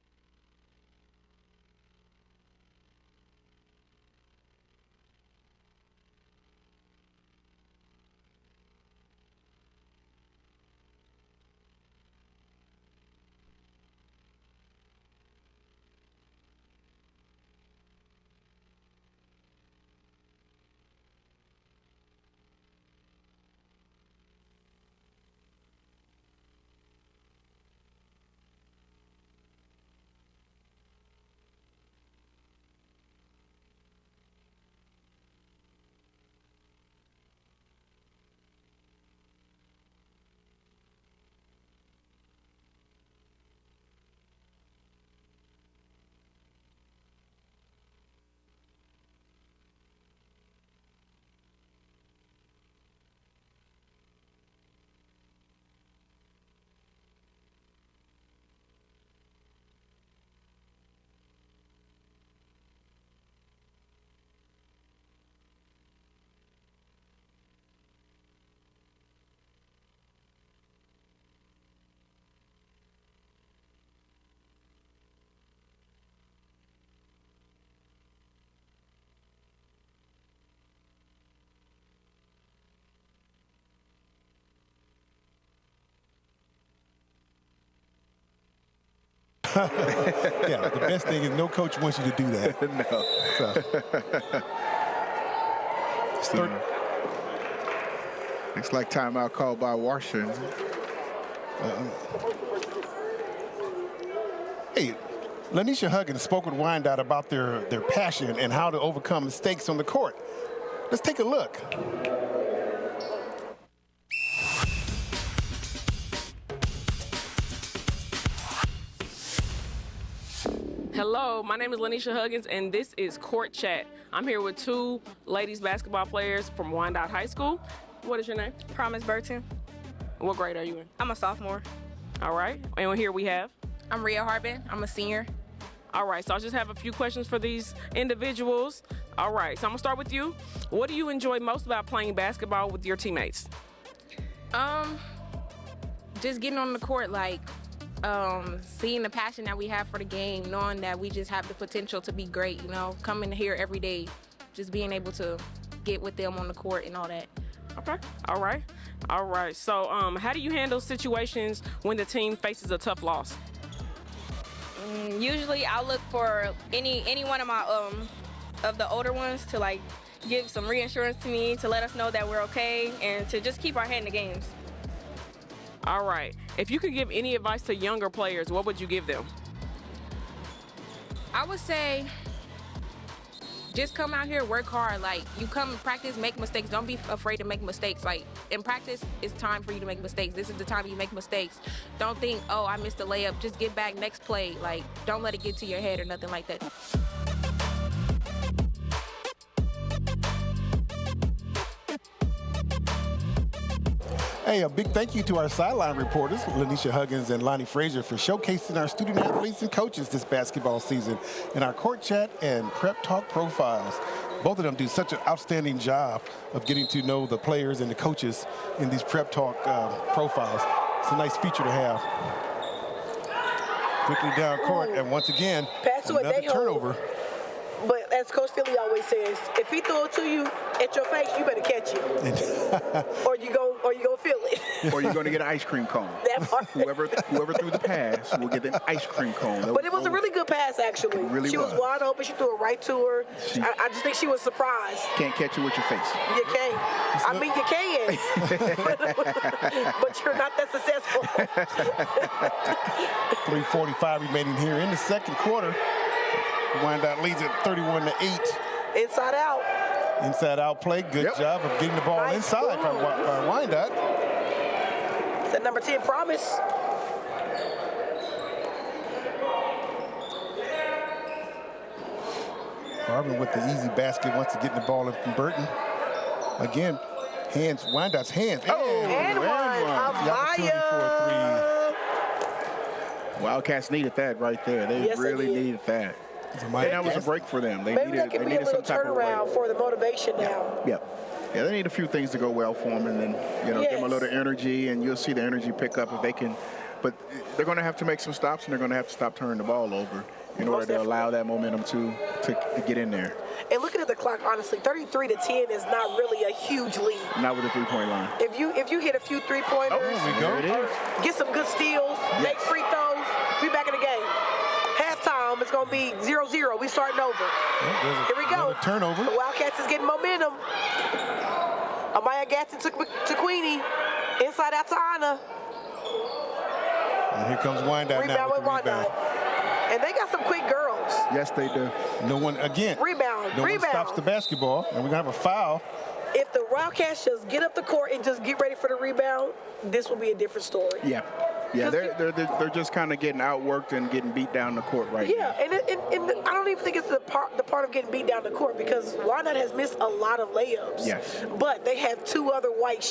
Yeah, the best thing is no coach wants you to do that. No. So. Looks like timeout called by Washington. Hey, Lanisha Huggins spoke with Wyandotte about their passion and how to overcome mistakes on the court. Let's take a look. Hello, my name is Lanisha Huggins, and this is Court Chat. I'm here with two ladies basketball players from Wyandotte High School. What is your name? Promise Burton. What grade are you in? I'm a sophomore. All right, and here we have? I'm Rhea Harbin. I'm a senior. All right, so I just have a few questions for these individuals. All right, so I'm gonna start with you. What do you enjoy most about playing basketball with your teammates? Just getting on the court, like, seeing the passion that we have for the game, knowing that we just have the potential to be great, you know, coming here every day, just being able to get with them on the court and all that. Okay, all right. All right, so how do you handle situations when the team faces a tough loss? Usually I'll look for any one of my of the older ones to like give some reassurance to me, to let us know that we're okay, and to just keep our head in the games. All right. If you could give any advice to younger players, what would you give them? I would say just come out here, work hard. Like, you come practice, make mistakes. Don't be afraid to make mistakes. Like, in practice, it's time for you to make mistakes. This is the time you make mistakes. Don't think, oh, I missed a layup. Just get back next play. Like, don't let it get to your head or nothing like that. Hey, a big thank you to our sideline reporters, Lanisha Huggins and Lonnie Frazier, for showcasing our student athletes and coaches this basketball season in our Court Chat and Prep Talk profiles. Both of them do such an outstanding job of getting to know the players and the coaches in these Prep Talk profiles. It's a nice feature to have. Quickly down court, and once again, another turnover. But as Coach Philly always says, if he throw it to you at your face, you better catch it, or you gonna feel it. Or you're going to get an ice cream cone. That part. Whoever threw the pass will get an ice cream cone. But it was a really good pass, actually. It really she was wide open. She threw it right to her. I just think she was surprised. Can't catch it with your face. You can. I mean, you can. But you're not that successful. 3:45 remaining here in the second quarter. Wyandotte leads at 31-8. Inside out. Inside out play. Good job of getting the ball inside by Wyandotte. It's at number 10, Promise. Harbin with the easy basket wants to get the ball in from Burton. Again, Wyandotte's hands. And one. The opportunity for a three. Wildcats needed that right there. They really needed that. And that was a break for them. Maybe that could be a little turnaround for the motivation now. Yeah, they need a few things to go well for them, and then give them a little energy, and you'll see the energy pick up if they can. But they're going to have to make some stops, and they're going to have to stop turning the ball over in order to allow that momentum to get in there. And looking at the clock, honestly, 33-10 is not really a huge lead. Not with the three-point line. If you hit a few three-pointers, get some good steals, make free throws, be back in the game. Halftime, it's going to be 0-0. We starting over. Here we go. Turnover. The Wildcats is getting momentum. Amaya Gatson to Queenie. Inside out to Anna. And here comes Wyandotte now with the rebound. And they got some quick girls. Yes, they do. No one, again. Rebound. No one stops the basketball, and we're going to have a foul. If the Wildcats just get up the court and just get ready for the rebound, this will be a different story. Yeah, they're just kind of getting outworked and getting beat down the court right now. And I don't even think it's the part of getting beat down the court, because Wyandotte has missed a lot of layups. Yes. But they have two other white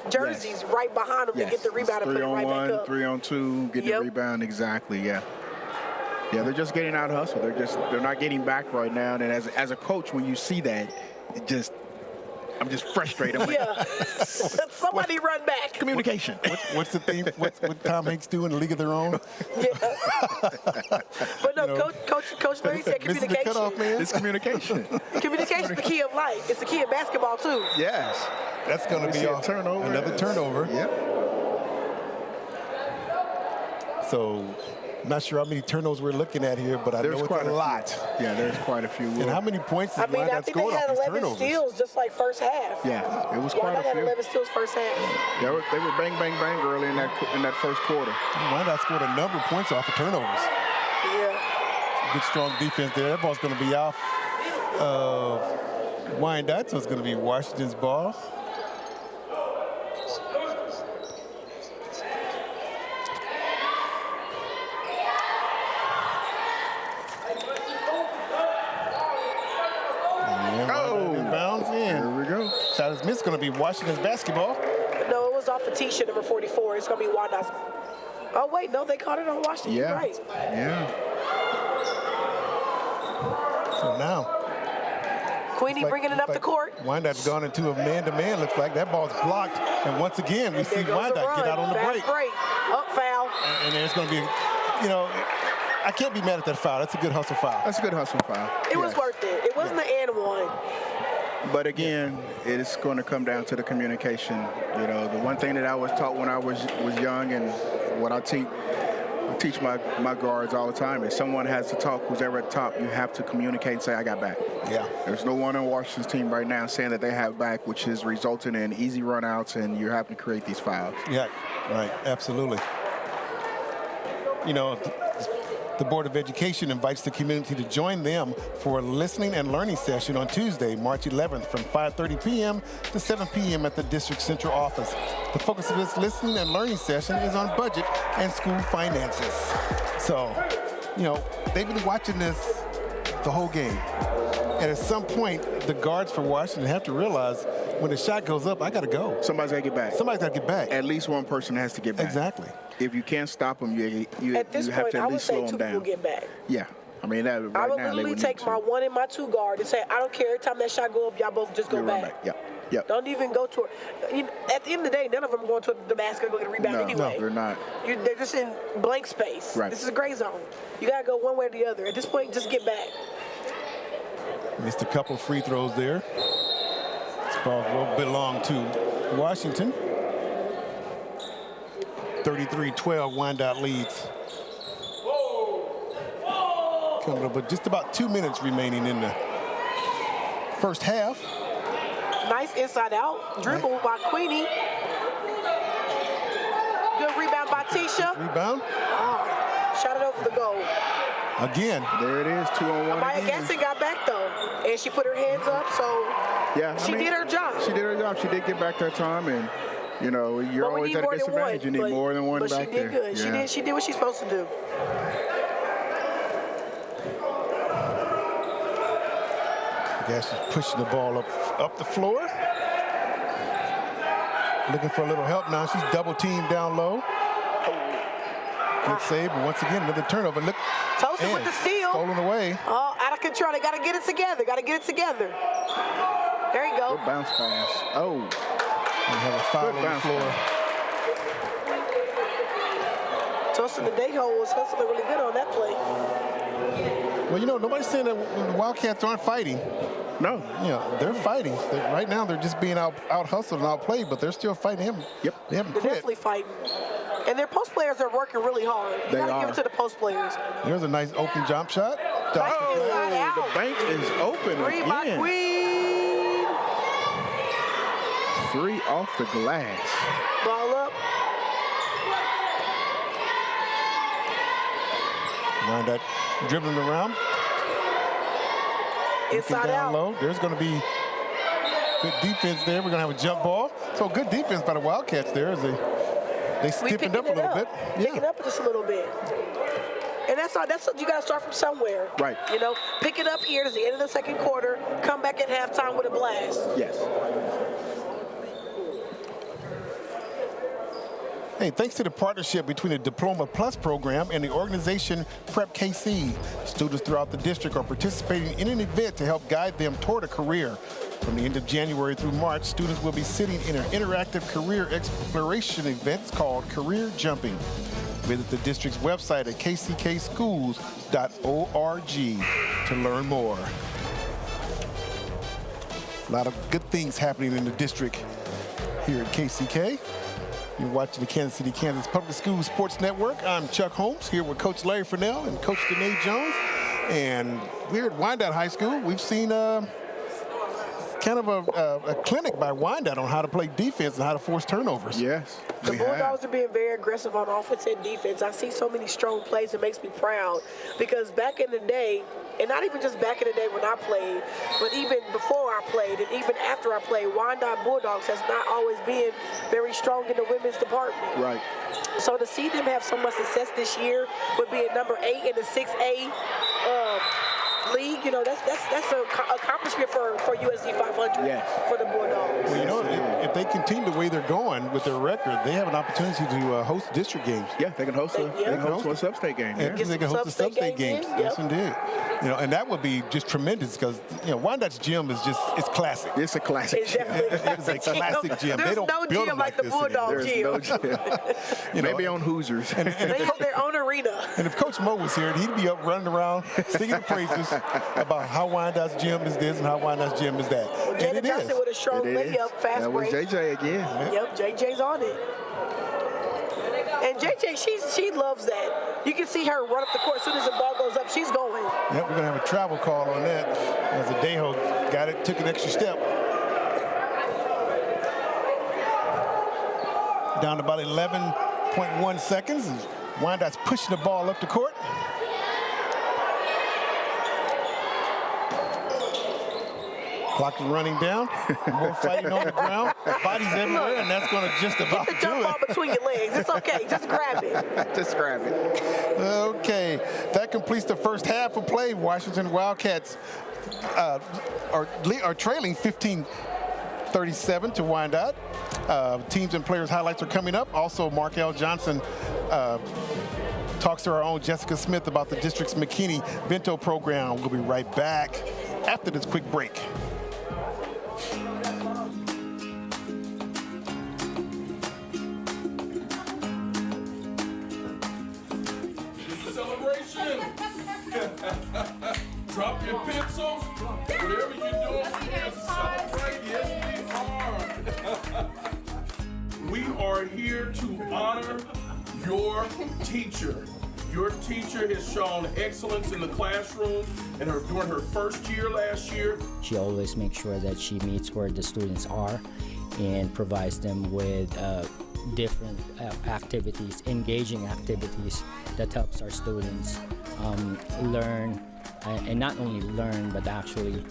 jerseys right behind them to get the rebound and put it right back up. 3-on-2, get the rebound, exactly, yeah. Yeah, they're just getting out hustled. They're not getting back right now. And as a coach, when you see that, I'm just frustrated. I'm like, somebody run back. Communication. What's the thing? What Tom Hanks do in A League of Their Own? But no, Coach Larry said communication. This is the cutoff, man. It's communication. Communication is the key of life. It's the key of basketball too. Yes. That's going to be a turnover. Another turnover. Yep. So I'm not sure how many turnovers we're looking at here, but I know it's a lot. Yeah, there's quite a few. And how many points did I Wyandotte think score they off had these 11 turnovers? steals just like first half. Yeah, it was quite a Wyandotte had few. 11 steals first half. They were bang, bang, bang early in that first quarter. Wyandotte scored a number of points off of turnovers. Yeah. Good, strong defense there. That ball's going to be off of Wyandotte, so it's going to be Washington's ball. Bounds in. Here we go. Shot is missed. Going to be Washington's basketball. No, it was off of Tisha, number 44. It's going to be Wandotte's. Oh, wait, no, they caught it on Washington. Yeah. You're right. Yeah. So now, Queenie bringing it up the court. Wyandotte's gone into a man-to-man. Looks like that ball's blocked. And once again, we see Wyandotte get out on the break. Up foul. And there's going to be, you know, I can't be mad at that foul. That's a good hustle foul. That's a good hustle foul. It was worth it. It wasn't the and one. But again, it's going to come down to the communication. You know, the one thing that I was taught when I was young, and what I teach my guards all the time, is someone has to talk. Who's ever at the top, you have to communicate and say, I got back. Yeah. There's no one on Washington's team right now saying that they have back, which is resulting in easy runouts, and you're having to create these fouls. Yeah, right, absolutely. You know, the Board of Education invites the community to join them for a listening and learning session on Tuesday, March 11th from 5:30 p.m. to 7 p.m. at the district central office. The focus of this listening and learning session is on budget and school finances. So, you know, they've been watching this the whole game. And at some point, the guards for Washington have to realize when the shot goes up, I got to go. Somebody's got to get back. Somebody's got to get back. At least one person has to get back. Exactly. If you can't stop them, you At this have point, to I at would least say slow two them people down. get back. Yeah. I mean, that right I would now, they literally would take need my to. 1 and my 2 guard and say, I don't care. Every time that shot go up, y'all both just go You run back. Yeah. Yep. Don't even go to it. At the end of the day, none of them are going to the basket to go get a rebound anyway. No, they're not. They're just in blank space. Right. This is a gray zone. You got to go one way or the other. At this point, just get back. Missed a couple free throws there. This ball will belong to Washington. 33-12, Wyandotte leads. Coming up with just about 2 minutes remaining in the first half. Nice inside out dribble by Queenie. Good rebound by Tisha. Rebound. Oh, shot it over the goal. Again. There it is, 2-on-1 Maya again. Gaston got back though, and she put her hands up, so Yeah, she did her job. She did her job. She did get back that time, and you know, you're But we always need at a more than disadvantage. one, You need more than one but back she did there. good. Yeah. She did what she's supposed to do. Gaston's pushing the ball up the floor. Looking for a little help now. She's double teamed down low. Good save, but once again, another turnover. Look, Toasted with the steal. Stolen away. Oh, out of control. They got to get it together. Got to get it together. There you go. Good bounce pass. Oh. We have a foul on the floor. Toasted the Dayhole was hustling really good on that play. Well, you know, nobody's saying that the Wildcats aren't fighting. No. You know, they're fighting. Right now, they're just being out hustled and outplayed, but they're still fighting. Yep. They haven't They're quit. definitely fighting. And their post players are working really hard. You They got to give are. it to the post players. There's a nice open jump shot. The bank is open Three by again. Queen. 3 off the glass. Ball up. Wyandotte dribbling around. Inside Looking down out. low. There's going to be good defense there. We're going to have a jump ball. So good defense by the Wildcats there as they stiffened up a little bit. Picking up just a little bit. And that's you got to start from somewhere. Right. You know, pick it up here at the end of the second quarter. Come back at halftime with a blast. Yes. Hey, thanks to the partnership between the Diploma Plus program and the organization Prep KC, students throughout the district are participating in an event to help guide them toward a career. From the end of January through March, students will be sitting in an interactive career exploration event called Career Jumping. Visit the district's website at kckschools.org to learn more. A lot of good things happening in the district here at KCK. You're watching the Kansas City, Kansas Public Schools Sports Network. I'm Chuck Holmes here with Coach Larry Furnell and Coach Danae Jones. And we're at Wyandotte High School. We've seen kind of a clinic by Wyandotte on how to play defense and how to force turnovers. Yes. The Bulldogs are being very aggressive on offense and defense. I see so many strong plays. It makes me proud because back in the day, and not even just back in the day when I played, but even before I played and even after I played, Wyandotte Bulldogs has not always been very strong in the women's department. Right. So to see them have so much success this year with being number 8 in the 6A league, you know, that's an accomplishment for USD 500 for the Bulldogs. Well, you know, if they continue the way they're going with their record, they have an opportunity to host district games. Yeah, they can host a sub-state game. Yeah, they can host the sub-state games. Yes, indeed. You know, and that would be just tremendous because, you know, Wyandotte's gym is it's classic. It's a classic. It's definitely a classic gym. There's They don't no build gym them like the Bulldog gym. No gym. You know, maybe on Hoosiers. And they hold their own arena. And if Coach Mo was here, he'd be up running around singing the praises about how Wyandotte's gym is this and how Wyandotte's gym is that. Well, Janet Johnson with a strong layup, fast break. That was JJ again. Yep, JJ's on it. And JJ, she loves that. You can see her run up the court. As soon as the ball goes up, she's going. Yep, we're going to have a travel call on that as Adejo got it, took an extra step. Down to about 11.1 seconds. Wyandotte's pushing the ball up the court. Clock is running down. More fighting on the ground. Bodies everywhere, and that's going to just about Get the jump ball between your legs. It's okay. Just grab it. Just grab it. Okay, that completes the first half of play. Washington Wildcats are trailing 15-37 to Wyandotte. Teams and players highlights are coming up. Also, Markel Johnson talks to our own Jessica Smith about the district's McKinney-Vento program. We'll be right back after this quick break. Drop your pencils. Whatever you're doing, celebrate. Yes, we are. We are here to honor your teacher. Your teacher has shown excellence in the classroom and during her first year last year. She always makes sure that she meets where the students are and provides them with different activities, engaging activities that helps our students learn, and not only learn, but actually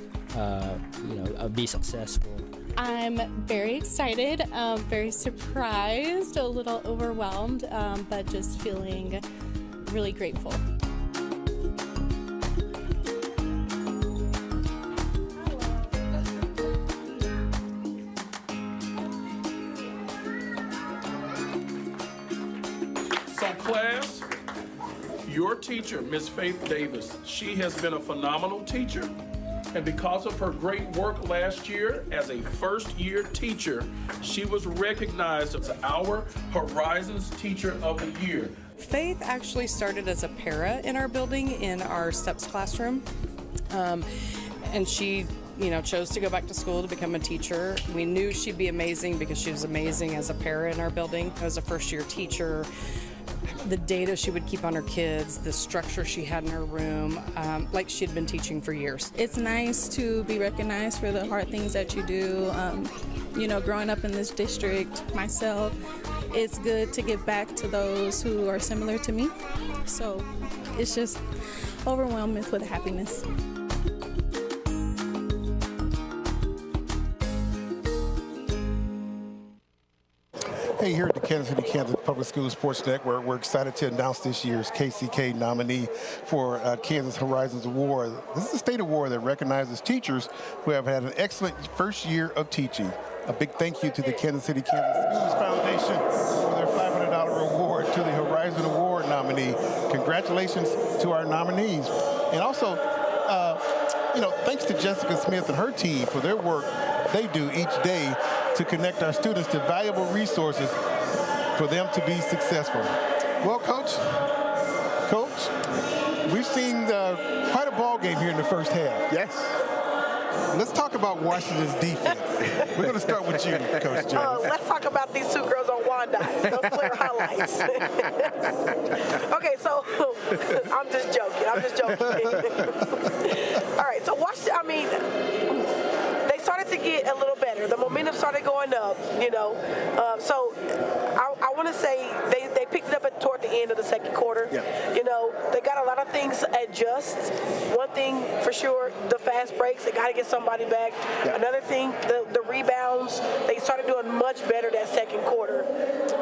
be successful. I'm very excited, very surprised, a little overwhelmed, but just feeling really grateful. So class, your teacher, Miss Faith Davis, she has been a phenomenal teacher. And because of her great work last year as a first-year teacher, she was recognized as our Horizons Teacher of the Year. Faith actually started as a para in our building in our STEPS classroom. And she, chose to go back to school to become a teacher. We knew she'd be amazing because she was amazing as a para in our building, as a first-year teacher. The data she would keep on her kids, the structure she had in her room, like she'd been teaching for years. It's nice to be recognized for the hard things that you do. Growing up in this district myself, it's good to give back to those who are similar to me. So it's just overwhelming with happiness. Hey, here at the Kansas City, Kansas Public Schools Sports Network, we're excited to announce this year's KCK nominee for Kansas Horizons Award. This is a state award that recognizes teachers who have had an excellent first year of teaching. A big thank you to the Kansas City, Kansas Schools Foundation for their $500 award to the Horizon Award nominee. Congratulations to our nominees. And also, thanks to Jessica Smith and her team for their work they do each day to connect our students to valuable resources for them to be successful. Well, Coach, we've seen quite a ball game here in the first half. Yes. Let's talk about Washington's defense. We're going to start with you, Coach Jones. Let's talk about these two girls on Wyandotte. Those player highlights. Okay, so I'm just joking. All right, so Washington, I mean, they started to get a little better. The momentum started going up, you know. So I want to say they picked it up toward the end of the second quarter. Yeah. You know, they got a lot of things adjust. One thing for sure, the fast breaks, they got to get somebody back. Yeah. Another thing, the rebounds, they started doing much better that second quarter.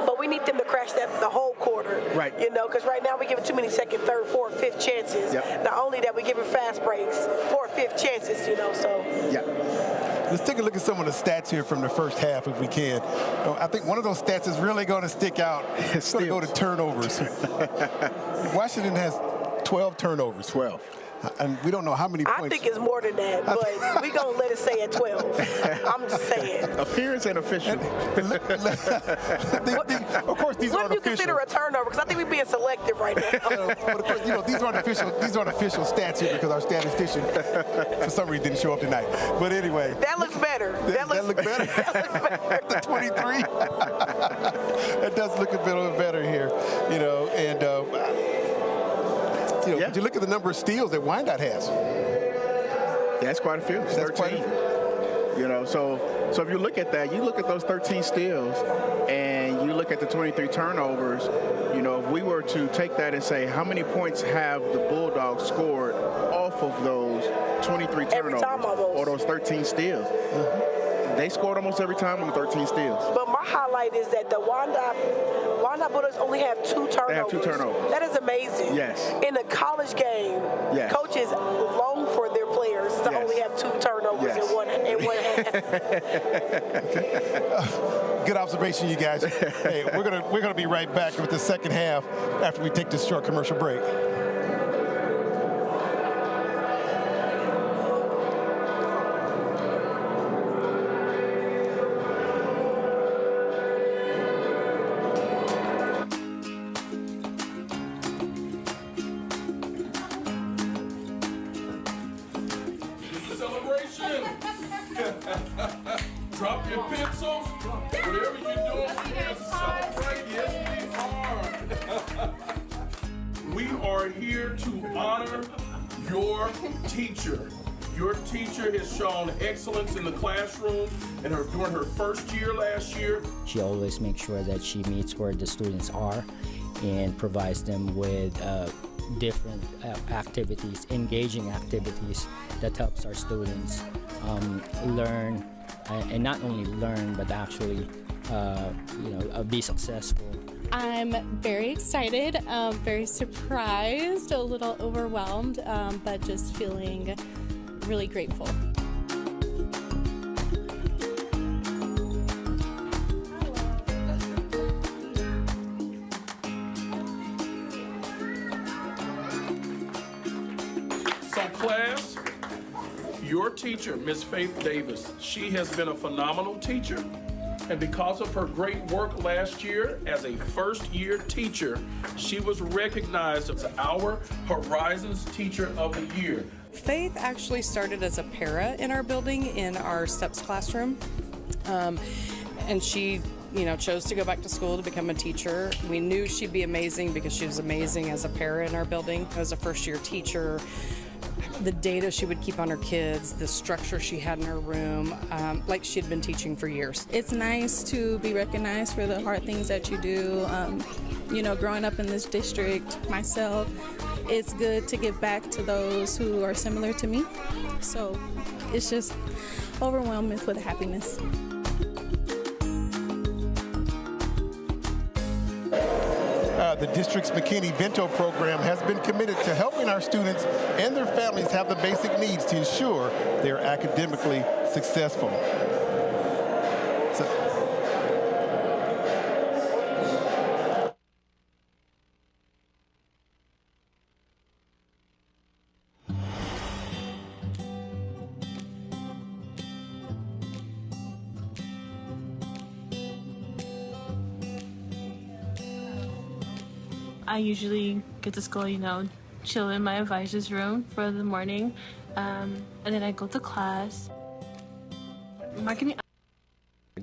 But we need them to crash that the whole quarter. Right. You know, because right now we give too many second, third, fourth, fifth chances. Yep. Not only that, we give them fast breaks, fourth, fifth chances, you know, so. Yeah. Let's take a look at some of the stats here from the first half if we can. I think one of those stats is really going to stick out. It's going to go to turnovers. Washington has 12 turnovers. 12. And we don't know how many points. I think it's more than that, but we're going to let it stay at 12. I'm just saying. Appearance and official. Of course, these what aren't do you official. consider a turnover? Because I think we're being selective right now. But of course, you know, these aren't official stats here because our statistician, for some reason, didn't show up tonight. But anyway. That looks better. That looks better. That looks better. The 23. That does look a bit better here, you know. And you know, but you look at the number of steals that Wyandotte has. That's quite a few. It's That's 13. quite a few. You know, so if you look at that, you look at those 13 steals, and you look at the 23 turnovers. You know, if we were to take that and say, how many points have the Bulldogs scored off of those 23 turnovers or those 13 steals? Mm-hmm. They scored almost every time on the 13 steals. But my highlight is that the Wyandotte Bulldogs only have 2 turnovers. They have 2 turnovers. That is amazing. Yes. In a college game, yes. Coaches long for their players to only have 2 turnovers in one half. Good observation, you guys. Hey, we're gonna be right back with the second half after we take this short commercial break. Drop your pencils. Whatever you're doing, celebrate. Yes, we are here to honor your teacher. Your teacher has shown excellence in the classroom and during her first year last year. She always makes sure that she meets where the students are and provides them with different activities, engaging activities that helps our students learn, and not only learn, but actually be successful. I'm very excited, very surprised, a little overwhelmed, but just feeling really grateful. So class, your teacher, Miss Faith Davis, she has been a phenomenal teacher. And because of her great work last year as a first-year teacher, she was recognized as our Horizons Teacher of the Year. Faith actually started as a para in our building in our STEPS classroom. And she, chose to go back to school to become a teacher. We knew she'd be amazing because she was amazing as a para in our building, as a first-year teacher. The data she would keep on her kids, the structure she had in her room, like she'd been teaching for years. It's nice to be recognized for the hard things that you do. Growing up in this district myself, it's good to give back to those who are similar to me. So it's just overwhelming with happiness. The district's McKinney-Vento program has been committed to helping our students and their families have the basic needs to ensure they're academically successful. I usually get to school, chill in my advisor's room for the morning, and then I go to class. Marketing.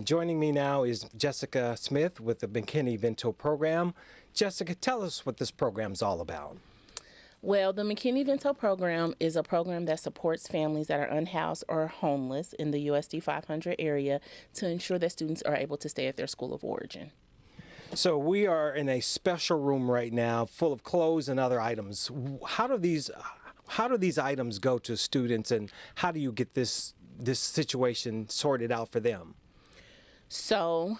Joining me now is Jessica Smith with the McKinney-Vento program. Jessica, tell us what this program's all about. Well, the McKinney-Vento program is a program that supports families that are unhoused or homeless in the USD 500 area to ensure that students are able to stay at their school of origin. So we are in a special room right now full of clothes and other items. How do these items go to students, and how do you get this situation sorted out for them? So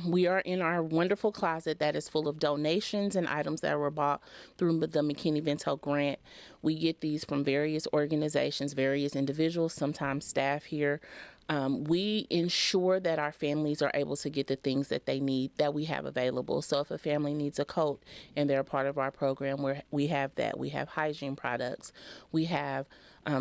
we are in our wonderful closet that is full of donations and items that were bought through the McKinney-Vento grant. We get these from various organizations, various individuals, sometimes staff here. We ensure that our families are able to get the things that they need, that we have available. So if a family needs a coat and they're a part of our program, we have that. We have hygiene products. We have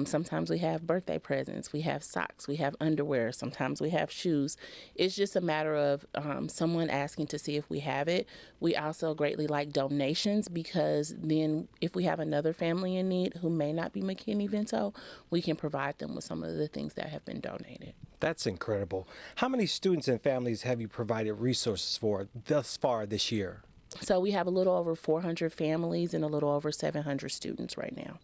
sometimes we have birthday presents, we have socks, we have underwear, sometimes we have shoes. It's just a matter of someone asking to see if we have it. We also greatly like donations, because then if we have another family in need who may not be McKinney-Vento, we can provide them with some of the things that have been donated. That's incredible. How many students and families have you provided resources for thus far this year? So we have a little over 400 families and a little over 700 students right now.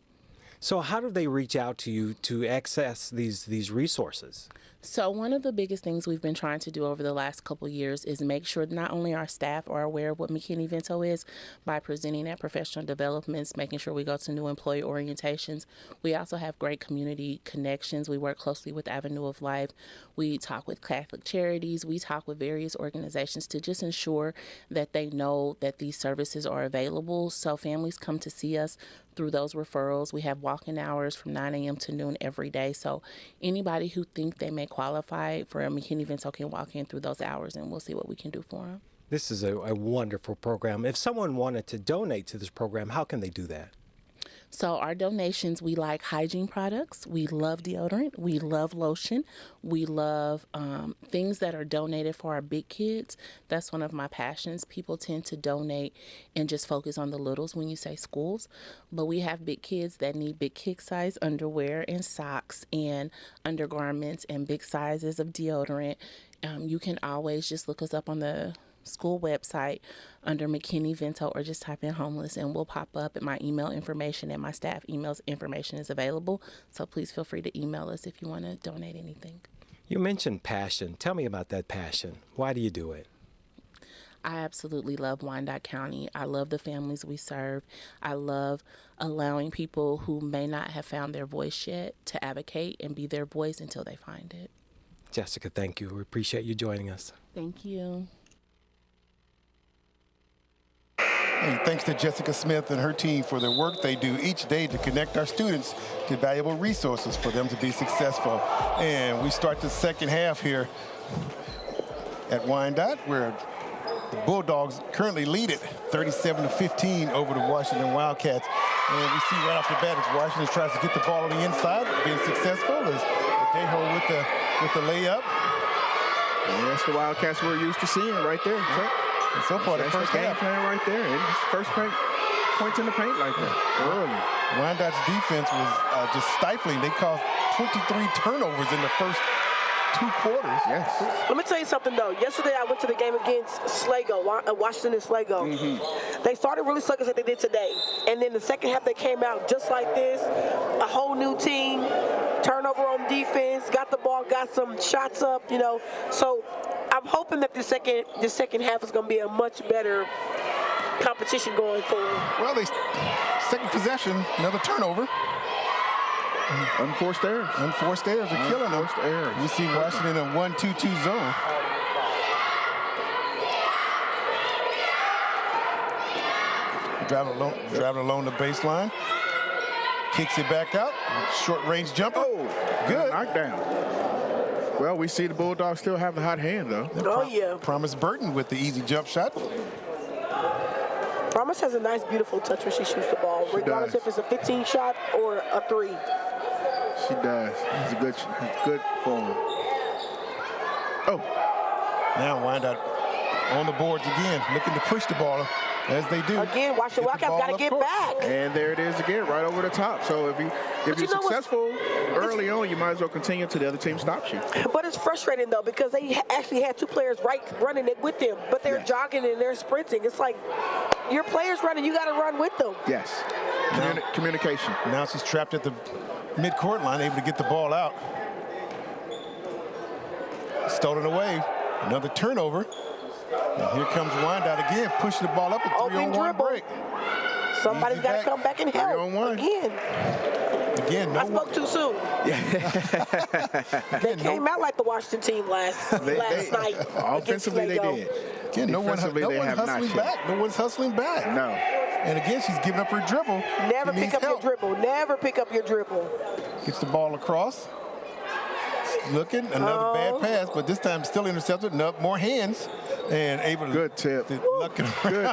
So how do they reach out to you to access these resources? So one of the biggest things we've been trying to do over the last couple of years is make sure not only our staff are aware of what McKinney-Vento is by presenting at professional developments, making sure we go to new employee orientations. We also have great community connections. We work closely with Avenue of Life. We talk with Catholic Charities. We talk with various organizations to just ensure that they know that these services are available. So families come to see us through those referrals. We have walk-in hours from 9 a.m. to noon every day. So anybody who think they may qualify for a McKinney-Vento can walk in through those hours, and we'll see what we can do for them. This is a wonderful program. If someone wanted to donate to this program, how can they do that? So our donations, we like hygiene products. We love deodorant. We love lotion. We love things that are donated for our big kids. That's one of my passions. People tend to donate and just focus on the littles when you say schools. But we have big kids that need big kid size underwear and socks and undergarments and big sizes of deodorant. You can always just look us up on the school website under McKinney-Vento, or just type in homeless and we'll pop up, and my email information and my staff emails information is available. So please feel free to email us if you want to donate anything. You mentioned passion. Tell me about that passion. Why do you do it? I absolutely love Wyandotte County. I love the families we serve. I love allowing people who may not have found their voice yet to advocate and be their voice until they find it. Jessica, thank you. We appreciate you joining us. Thank you. And thanks to Jessica Smith and her team for the work they do each day to connect our students to valuable resources for them to be successful. And we start the second half here at Wyandotte, where the Bulldogs currently lead it 37-15 over the Washington Wildcats. And we see right off the bat as Washington tries to get the ball on the inside, being successful as Adejo with the layup. And that's the Wildcats we're used to seeing right there. And so far, the first game half plan right there. First points in the paint like that. Early. Wyandotte's defense was just stifling. They caused 23 turnovers in the first 2 quarters. Yes. Let me tell you something, though. Yesterday, I went to the game against Sligo, Washington and Sligo. They started really sucking like they did today. And then the second half, they came out just like this. A whole new team, turnover on defense, got the ball, got some shots up, you know. So I'm hoping that the second half is going to be a much better competition going forward. Well, second possession, another turnover. Unforced errors. Unforced errors are killing them. You see Washington in a 1-2-2 zone. Driving along the baseline. Kicks it back out. Short range jumper. Oh, good. Knockdown. Well, we see the Bulldogs still have the hot hand, though. Yeah. Promise Burton with the easy jump shot. Promise has a nice, beautiful touch when she shoots the ball, regardless if it's a 15 shot or a 3. She does. It's good form. Oh. Now Wyandotte on the boards again, looking to push the ball As they do. Again, Washington Wildcats got to get back. And there it is again, right over the top. So if you're successful early on, you might as well continue until the other team stops you. But it's frustrating, though, because they actually had two players running it with them, but they're jogging and they're sprinting. It's like your players running, you got to run with them. Yes. Communication. Now she's trapped at the midcourt line, able to get the ball out. Stolen away. Another turnover. And here comes Wyandotte again, pushing the ball up at 3-on-1 break. Somebody's got to come back and help again. Again, I spoke too soon. They came out like the Washington team last night. Offensively, they did. Again, no one's hustling back. No one's hustling back. No. And again, she's giving up her dribble. Never pick up your dribble. Never pick up your dribble. Gets the ball across. Looking, another bad pass, but this time still intercepted. More hands. And able to good tip. Good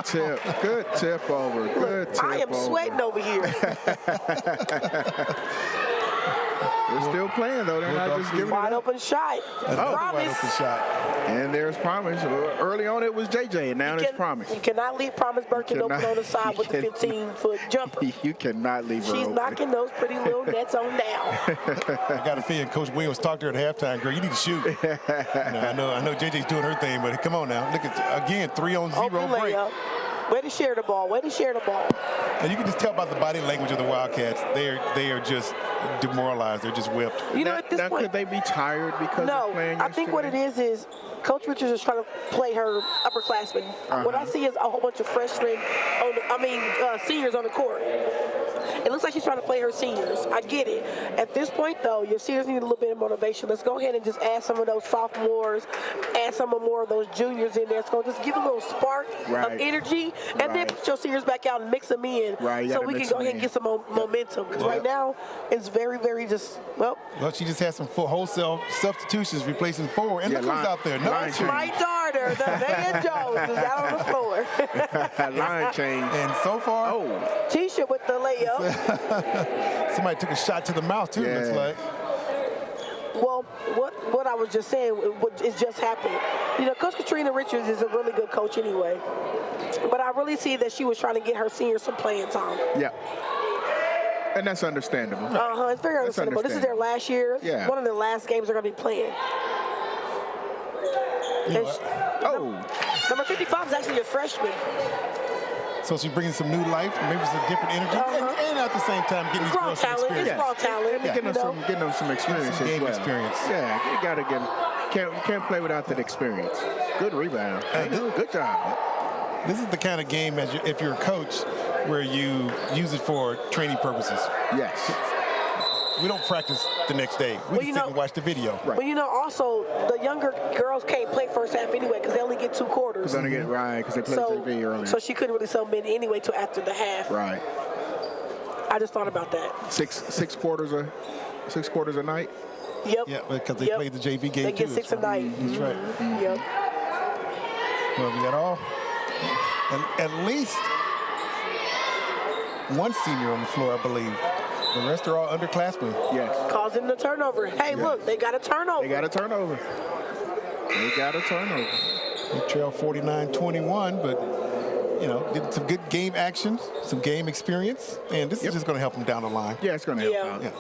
tip. Good tip over. Good tip. I am sweating over here. They're still playing though. They're not just giving wide open shot. Wide open shot. And there's Promise. Early on it was JJ, and now it's Promise. You cannot leave Promise Birkin open on the side with the 15-foot jumper. You cannot leave her She's open. knocking those pretty little nets on down. I got a feeling Coach Williams talked to her at halftime. Girl, you need to shoot. I know JJ's doing her thing, but come on now. Look at again, 3-on-0 break. Way to share the ball. Way to share the ball. And you can just tell by the body language of the Wildcats. They are just demoralized. They're just whipped. You know, at this point, could they be tired because of playing? I think what it is Coach Richards is trying to play her upperclassmen. What I see is a whole bunch of freshmen, seniors on the court. It looks like she's trying to play her seniors. I get it. At this point, though, your seniors need a little bit of motivation. Let's go ahead and just add some of those sophomores, add some more of those juniors in there. It's going to just give a little spark of energy, and then put your seniors back out and mix them in so we can go ahead and get some momentum. Because right now, it's very, very just, Well, she just had some full wholesale substitutions replacing forward. And look who's out there. That's my daughter, the Van Jones, is out on the floor. Line change. And so far, Tisha with the layup. Somebody took a shot to the mouth, too, looks like. Well, what I was just saying is just happening. You know, Coach Katrina Richards is a really good coach anyway. But I really see that she was trying to get her seniors some playing time. Yeah. And that's understandable. It's very understandable. This is their last year. Yeah. One of the last games they're going to be playing. Number 55 is actually a freshman. So she's bringing some new life, maybe some different energy, and at the same time getting these girls some experience. It's raw talent. Getting them some experience some game as well. experience. Yeah, you got to get can't play without that experience. Good rebound. Good job. This is the kind of game, if you're a coach, where you use it for training purposes. Yes. We don't practice the next day. We just sit and watch the video. Right. Well, you know, also, the younger girls can't play first half anyway because they only get 2 quarters. Because they play JV earlier. So she couldn't really sub in anyway till after the half. Right. I just thought about that. Six quarters a night? Yep. Yeah, because they played the JV game They get 6 a night. That's right. Yep. Well, we got all, at least one senior on the floor, I believe. The rest are all underclassmen. Yes. Causing the turnover. Hey, look, they got a turnover. They trail 49-21, but, you know, getting some good game action, some game experience, and this is just going to help them down the line. Yeah, it's going to help out. Yeah.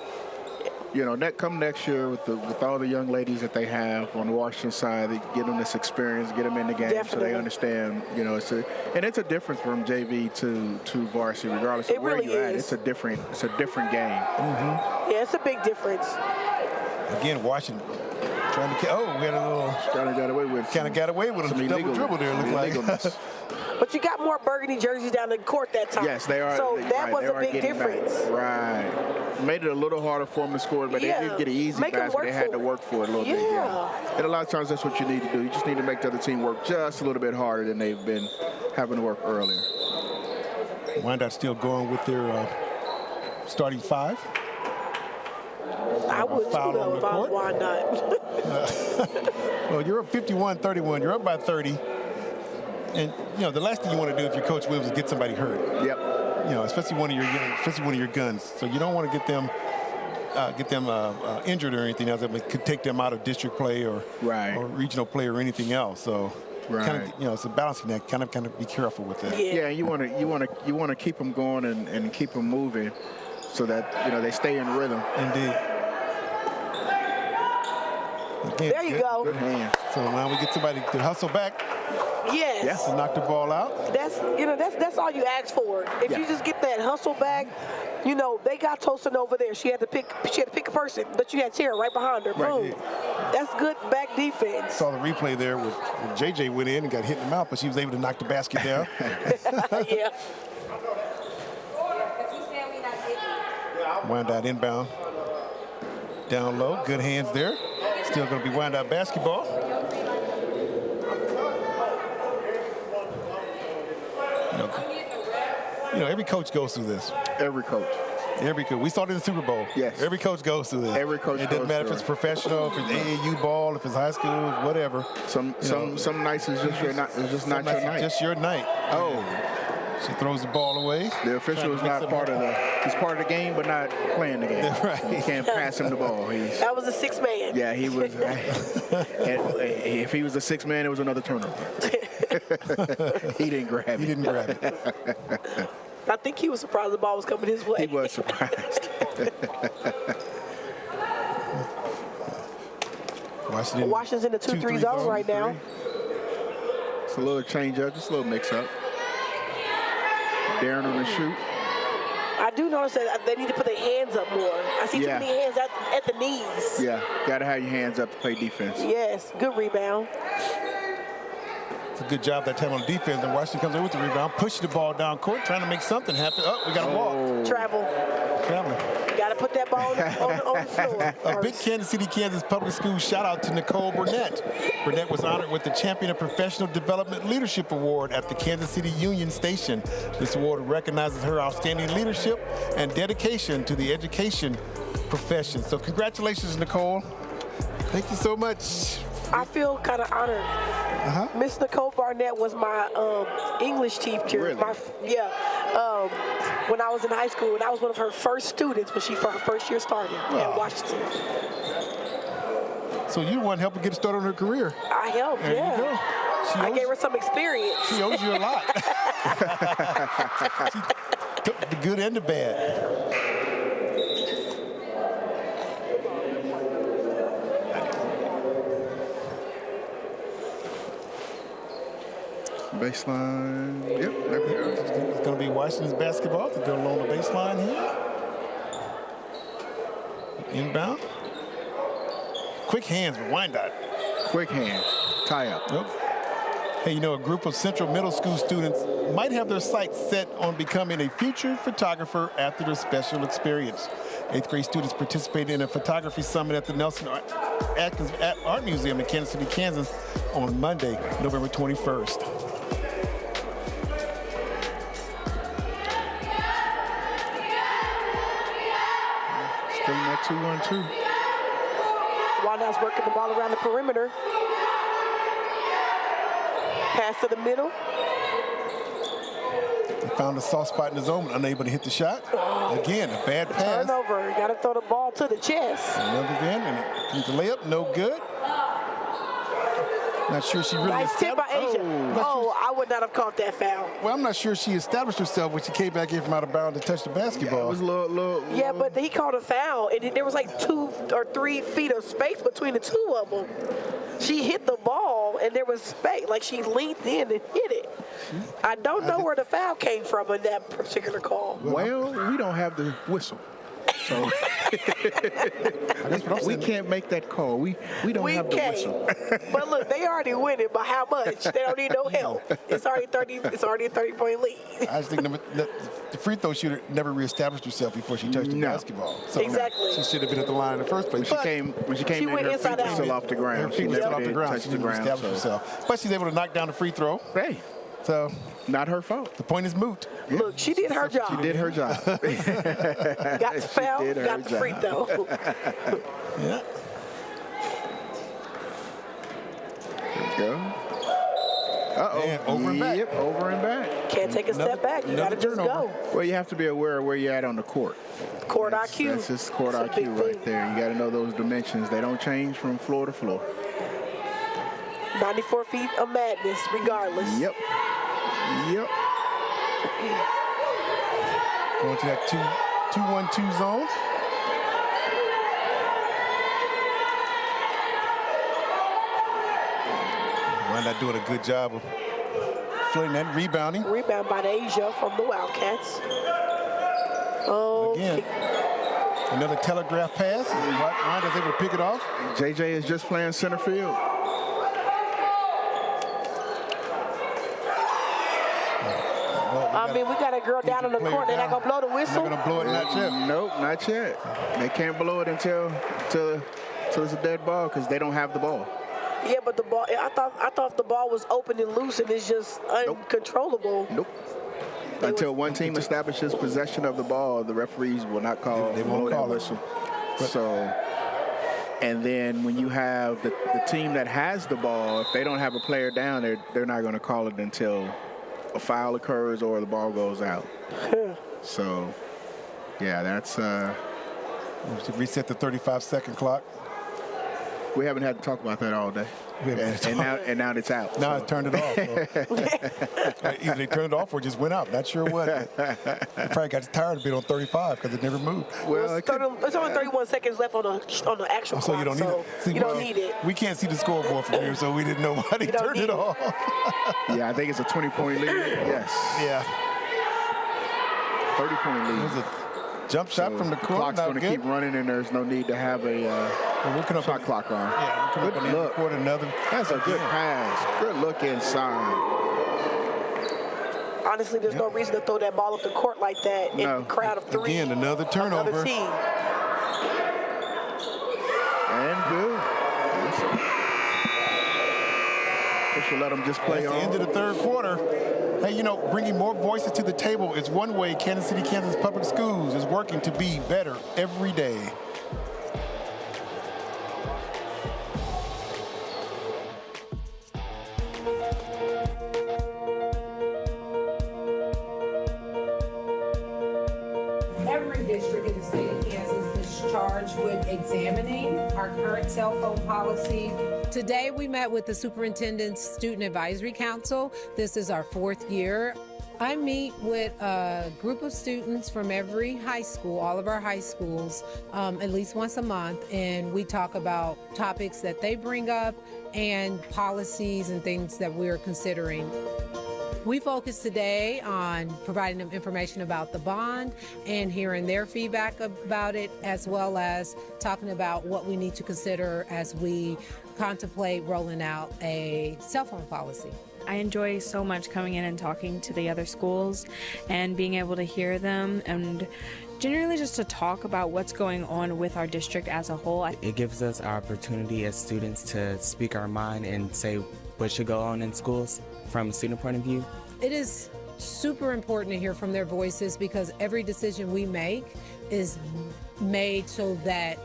You know, come next year with all the young ladies that they have on the Washington side, they get them this experience, get them in the game so they understand, you know, it's a difference from JV to varsity, regardless of where you're at. It's a different game. Yeah, it's a big difference. Again, Washington trying to we had a little kind of got away with a double dribble there, it looked like. But you got more burgundy jerseys down the court that time. Yes, they are. So that was a big difference. Right. Made it a little harder for them to score, but they did get an easy basket. They had to work for it a little bit. Yeah. And a lot of times that's what you need to do. You just need to make the other team work just a little bit harder than they've been having to work earlier. Wyandotte still going with their starting 5. I would too, though, if I was Wyandotte. Well, you're up 51-31. You're up by 30. And, you know, the last thing you want to do if you're Coach Williams is get somebody hurt. Yep. You know, especially one of your guns. So you don't want to get them injured or anything else that could take them out of district play or regional play or anything else. So kind of, it's a balancing act. Kind of be careful with that. Yeah, you want to keep them going and keep them moving, so that they stay in rhythm. Indeed. Again, there you go. Good hand. So now we get somebody to hustle back. Yes. To knock the ball out. That's all you ask for. If you just get that hustle back, they got Tosin over there. She had to pick a person, but you had Tara right behind her. Boom. That's good back defense. Saw the replay there when JJ went in and got hit in the mouth, but she was able to knock the basket down. Yeah. Wyandotte inbound. Down low. Good hands there. Still going to be Wyandotte basketball. Every coach goes through this. Every coach. We saw it in the Super Bowl. Yes. Every coach goes through this. Every coach. It doesn't matter if it's professional, if it's AAU ball, if it's high school, whatever. Some nights is just not your night. Just your night. Oh. She throws the ball away. The official is not part of he's part of the game, but not playing the game. Right. He can't pass him the ball. That was a 6-man. Yeah, he was. If he was a 6-man, it was another turnover. He didn't grab it. I think he was surprised the ball was coming his way. He was surprised. Washington's in the 2-3 zone right now. It's a little change up, just a little mix up. Darren on the shoot. I do notice that they need to put their hands up more. I see too many hands at the knees. Yeah, got to have your hands up to play defense. Yes, good rebound. It's a good job that time on defense, and Washington comes in with the rebound, pushing the ball down court, trying to make something happen. Oh, we got a walk. Traveling. Got to put that ball on the floor. A big Kansas City, Kansas public school shout out to Nicole Burnett. Burnett was honored with the Champion of Professional Development Leadership Award at the Kansas City Union Station. This award recognizes her outstanding leadership and dedication to the education profession. So congratulations, Nicole. Thank you so much. I feel kind of honored. Miss Nicole Barnett was my English teacher. Really? When I was in high school, and I was one of her first students when her first year started at Washington. So you want to help her get started on her career? I helped, there you go. I gave her some experience. She owes you a lot. She took the good and the bad. Baseline. Yep, there we go. It's going to be Washington's basketball. They're going along the baseline here. Inbound. Quick hands with Wyandotte. Quick hands. Tie up. Yep. Hey, a group of Central Middle School students might have their sights set on becoming a future photographer after their special experience. 8th grade students participated in a photography summit at the Nelson Atkins Art Museum in Kansas City, Kansas on Monday, November 21st. Still in that 2-1-2. Wyandotte's working the ball around the perimeter. Pass to the middle. He found a soft spot in the zone, unable to hit the shot. Again, a bad pass. Turnover. Got to throw the ball to the chest. Another again, and the layup, no good. Not sure she really nice tip by Asia. I would not have caught that foul. Well, I'm not sure she established herself when she came back in from out of bounds to touch the basketball. Yeah, it was a little. Yeah, but he called a foul, and there was like 2 or 3 feet of space between the two of them. She hit the ball, and there was space. Like, she leaned in and hit it. I don't know where the foul came from in that particular call. Well, we don't have the whistle. So we can't make that call. We don't have the whistle. But look, they already winning by how much? They don't need no help. It's already a 30-point lead. I just think the free throw shooter never reestablished herself before she touched the basketball. So exactly. She should have been at the line in the first place. When she came in, her feet were still off the ground. She was still off the ground. She didn't reestablish herself. But she's able to knock down the free throw. Hey. So, not her fault. The point is moot. Yeah. Look, she did her job. She did her job. Got the foul, got the free throw. Yeah. There we go. Uh-oh. And over and back. Yep, over and back. Can't take a step back. You got to just go. Well, you have to be aware of where you're at on the court. Court IQ. That's just court IQ right there. You got to know those dimensions. They don't change from floor to floor. 94 feet of madness, regardless. Yep. Going to that 2-1-2 zone. Wyandotte doing a good job of flirting that rebounding. Rebound by Asia from the Wildcats. Again, another telegraph pass. Wyandotte's able to pick it off. JJ is just playing center field. We got a girl down in the court. They're not going to blow the whistle? They're going to blow it, not yet. Nope, not yet. They can't blow it until it's a dead ball because they don't have the ball. Yeah, but the ball, I thought the ball was open and loose and it's just uncontrollable. Nope. Until one team establishes possession of the ball, the referees will not call. They won't call it. So, and then when you have the team that has the ball, if they don't have a player down, they're not going to call it until a foul occurs or the ball goes out. So, yeah, that's reset the 35-second clock. We haven't had to talk about that all day. And now it's out. Now it's turned it off. So. Either they turned it off or just went out. Not sure what. They probably got tired of being on 35 because it never moved. Well, it's only 31 seconds left on the actual so clock. You don't need it. See, you don't need it. We can't see the scoreboard from here, so we didn't know why they turned it off. Yeah, I think it's a 20-point lead. Yes. Yeah. 30-point lead. There's a jump shot from the corner. Clock's going to keep running, and there's no need to have a shot clock on. Yeah, good look. Another. That's a good pass. Good look inside. Honestly, there's no reason to throw that ball up the court like that in a crowd of three. Again, another turnover. Another team. And good. Should let them just play on. At the end of the third quarter. Hey, bringing more voices to the table is one way Kansas City, Kansas Public Schools is working to be better every day. Every district in the state of Kansas is charged with examining our current cell phone policy. Today we met with the Superintendent's Student Advisory Council. This is our 4th year. I meet with a group of students from every high school, all of our high schools, at least once a month, and we talk about topics that they bring up and policies and things that we're considering. We focus today on providing them information about the bond and hearing their feedback about it, as well as talking about what we need to consider as we contemplate rolling out a cell phone policy. I enjoy so much coming in and talking to the other schools and being able to hear them and generally just to talk about what's going on with our district as a whole. It gives us our opportunity as students to speak our mind and say what should go on in schools from a student point of view. It is super important to hear from their voices because every decision we make is made so that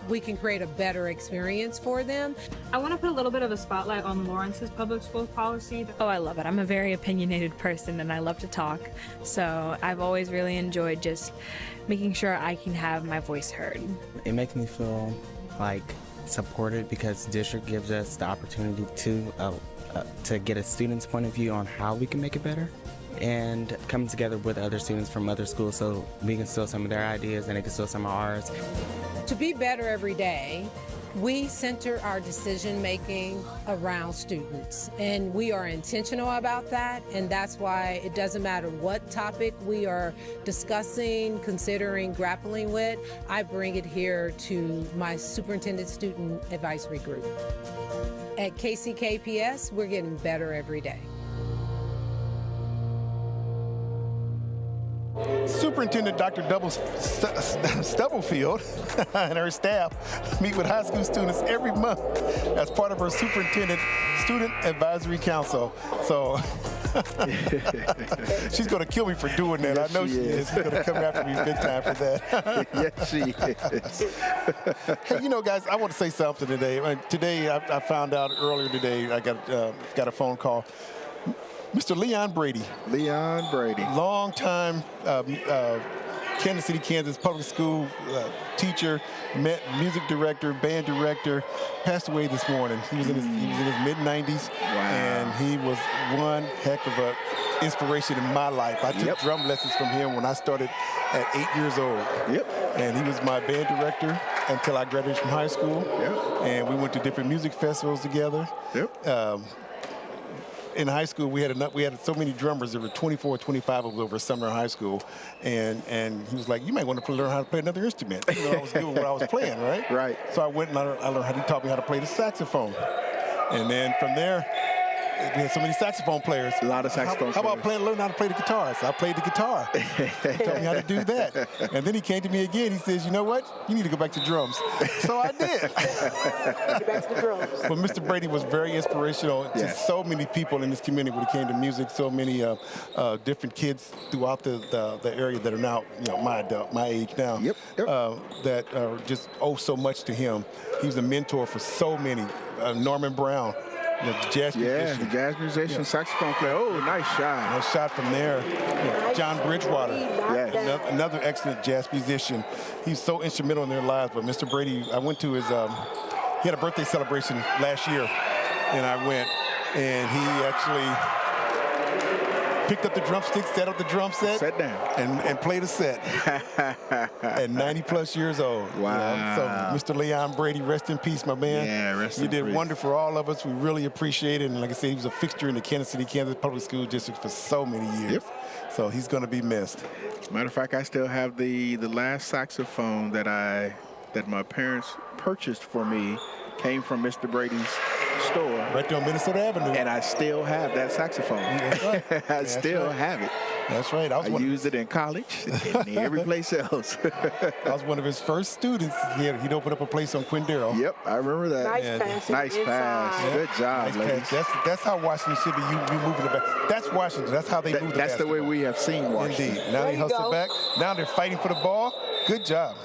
we can create a better experience for them. I want to put a little bit of a spotlight on Lawrence's public school policy. Oh, I love it. I'm a very opinionated person and I love to talk. So I've always really enjoyed just making sure I can have my voice heard. It makes me feel like supported because the district gives us the opportunity to get a student's point of view on how we can make it better and coming together with other students from other schools so we can steal some of their ideas and they can steal some of ours. To be better every day, we center our decision making around students, and we are intentional about that, and that's why it doesn't matter what topic we are discussing, considering, grappling with, I bring it here to my Superintendent Student Advisory Group. At KCKPS, we're getting better every day. Superintendent Dr. Stubblefield and her staff meet with high school students every month as part of her Superintendent Student Advisory Council. So she's going to kill me for doing that. Yes, I know she is. She's going to come after me big time for that. Yes, she is. Hey, guys, I want to say something today. Today, I found out earlier today, I got a phone call. Mr. Leon Brady. Leon Brady. Long-time Kansas City, Kansas public school teacher, music director, band director, passed away this morning. He was in his mid-90s, and he was one heck of a inspiration in my life. I took drum lessons from him when I started at 8 years old. And he was my band director until I graduated from high school. And we went to different music festivals together. In high school, we had so many drummers. There were 24, 25 of us over summer in high school, and he was like, "You might want to learn how to play another instrument." You know, I was doing what I was playing, right? Right. So I went and I learned how. He taught me how to play the saxophone, and then from there, we had so many saxophone players. A lot of saxophone How about learn how to play the guitar? So I played the guitar. He taught me how to do that. And then he came to me again. He says, "You know what? You need to go back to drums." So I did. Back to the drums. But Mr. Brady was very inspirational to so many people in this community when it came to music. So many different kids throughout the area that are now, you know, my age now, that just owe so much to him. He was a mentor for so many. Norman Brown. The jazz musician. The jazz musician, saxophone player. Oh, nice shot. Nice shot from there. John Bridgewater, another excellent jazz musician. He's so instrumental in their lives. But Mr. Brady, I went to his, he had a birthday celebration last year, and I went, and he actually picked up the drumsticks, set up the drum set, sat down, and played a set at 90-plus years old. Wow. You know? So, Mr. Leon Brady, rest in peace, my man. Yeah, rest in peace. You did wonder for all of us. We really appreciate it. And like I said, he was a fixture in the Kansas City, Kansas Public School District for so many years. So he's going to be missed. Matter of fact, I still have the last saxophone that my parents purchased for me. Came from Mr. Brady's store. Right there on Minnesota Avenue. And I still have that saxophone. That's right. I still have it. That's right. I used it in college and every place else. I was one of his first students. He'd open up a place on Quindaro. Yep, I remember that. Nice pass. Yeah. Good job, nice ladies. pass. That's how Washington should be. You moving the back. That's Washington. That's how they move the That's basketball. the way we have seen Washington. Indeed. Now they hustle back. Now they're fighting for the ball. Good job.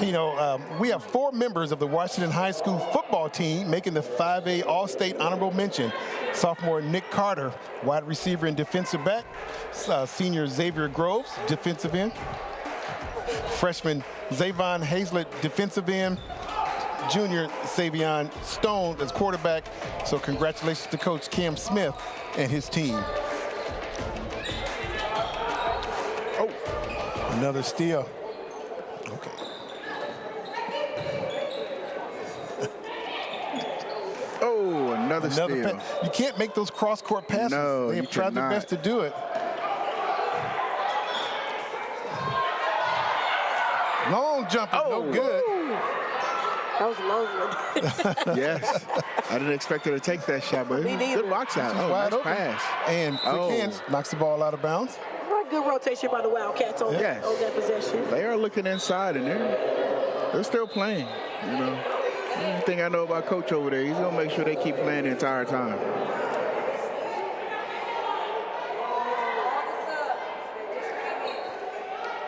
You know, we have 4 members of the Washington High School football team making the 5A All-State Honorable Mention. Sophomore Nick Carter, wide receiver and defensive back. Senior Xavier Groves, defensive end. Freshman Zavon Hazlett, defensive end. Junior Savion Stone as quarterback. So congratulations to Coach Cam Smith and his team. Oh, another steal. Okay. Oh, another steal. You can't make those cross-court passes. No, they have tried their best to do it. Long jumper, no good. That was a long one. Yes. I didn't expect her to take that shot, but good box out. Oh, wide nice open. pass. And quick hands, knocks the ball out of bounds. Good rotation by the Wildcats on that possession. They are looking inside, and they're still playing, you know. The thing I know about Coach over there, he's going to make sure they keep playing the entire time.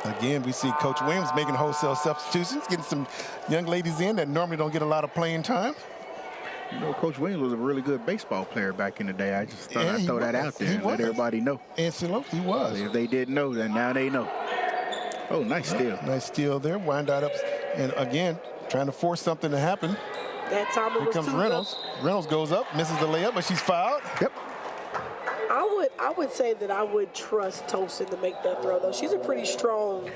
Again, we see Coach Williams making wholesale substitutions, getting some young ladies in that normally don't get a lot of playing time. You know, Coach Williams was a really good baseball player back in the day. I just thought I'd throw that out there and let everybody know. Absolutely, he was. If they didn't know, then now they know. Oh, nice steal. Nice steal there. Wyandotte up, and again, trying to force something to happen. That time it Here was comes Reynolds. Reynolds goes up, misses the layup, but she's fouled. Yep. I would say that I would trust Tosin to make that throw, though. She's a pretty strong,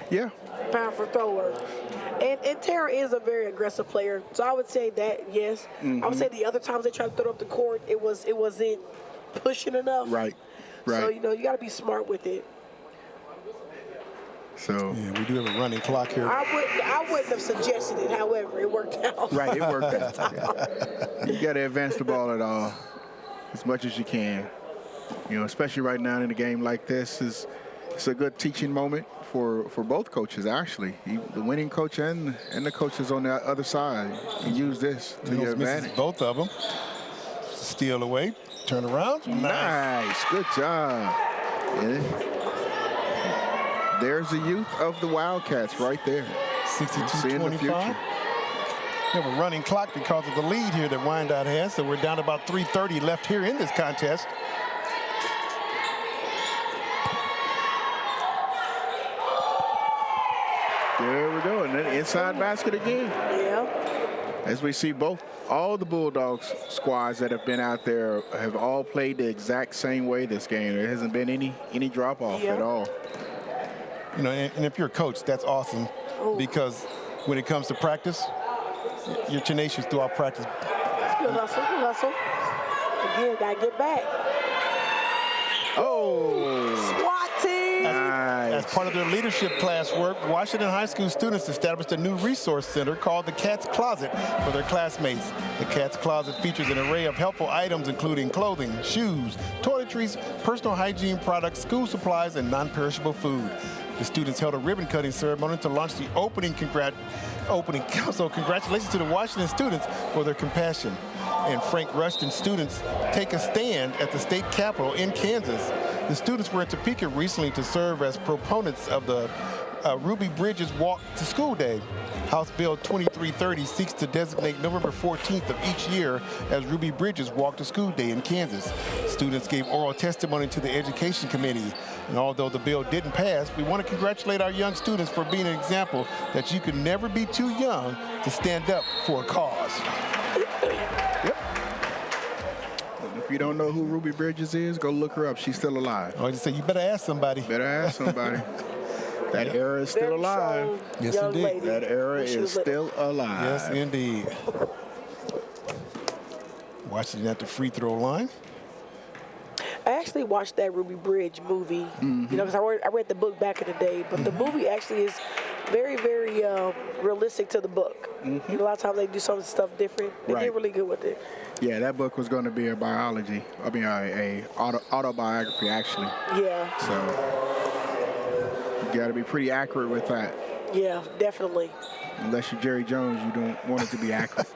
powerful thrower. And Tara is a very aggressive player, so I would say that, yes. I would say the other times they tried to throw up the court, it wasn't pushing enough. Right. So, you know, you got to be smart with it. So yeah, we do have a running clock here. I wouldn't have suggested it, however, it worked out. Right, it worked out. You got to advance the ball at all as much as you can. You know, especially right now in a game like this, it's a good teaching moment for both coaches, actually. The winning coach and the coaches on the other side. You use this to your advantage. Both of them. Steal away, turn around. Nice, good job. There's the youth of the Wildcats right there. 62-25. We have a running clock because of the lead here that Wyandotte has, so we're down to about 3:30 left here in this contest. an inside basket again. Yeah. As we see all the Bulldogs squads that have been out there have all played the exact same way this game. There hasn't been any drop off at all. You know, and if you're a coach, that's awesome because when it comes to practice, you're tenacious throughout practice. Good hustle. Again, gotta get back. Oh. SWAT team. As part of their leadership class work, Washington High School students established a new resource center called the Cat's Closet for their classmates. The Cat's Closet features an array of helpful items including clothing, shoes, toiletries, personal hygiene products, school supplies, and non-perishable food. The students held a ribbon-cutting ceremony to launch the opening. So congratulations to the Washington students for their compassion. And Frank Rushton students take a stand at the state capitol in Kansas. The students were in Topeka recently to serve as proponents of the Ruby Bridges Walk to School Day. House Bill 2330 seeks to designate November 14th of each year as Ruby Bridges Walk to School Day in Kansas. Students gave oral testimony to the Education Committee. And although the bill didn't pass, we want to congratulate our young students for being an example that you can never be too young to stand up for a cause. Yep. If you don't know who Ruby Bridges is, go look her up. She's still alive. I just say you better ask somebody. That era is still alive. Yes, indeed. Lady. That era is still alive. Yes, indeed. Washington at the free throw line. I actually watched that Ruby Bridge movie, you know, because I read the book back in the day, but the movie actually is very, very realistic to the book. You know, a lot of times they do some stuff different. They did really good with it. Yeah, that book was going to be a autobiography, actually. Yeah. So you got to be pretty accurate with that. Yeah, definitely. Unless you're Jerry Jones, you don't want it to be accurate.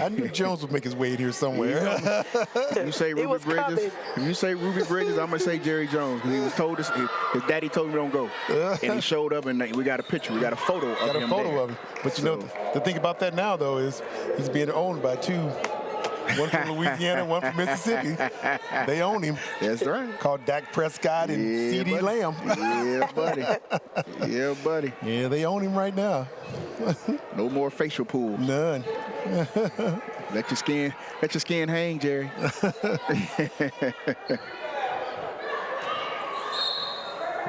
I knew Jones would make his way in here somewhere. You say Ruby Bridges. If you say Ruby Bridges, I'm gonna say Jerry Jones because he was told his daddy told him don't go, and he showed up, and we got a picture, we got a photo of him. Of him. But you know, the thing about that now though is he's being owned by two. One from Louisiana, one from Mississippi. They own him. That's right. Called Dak Prescott and C.D. Lamb. Yeah, buddy. Yeah, buddy. Yeah, they own him right now. No more facial pools. None. Let your skin hang, Jerry.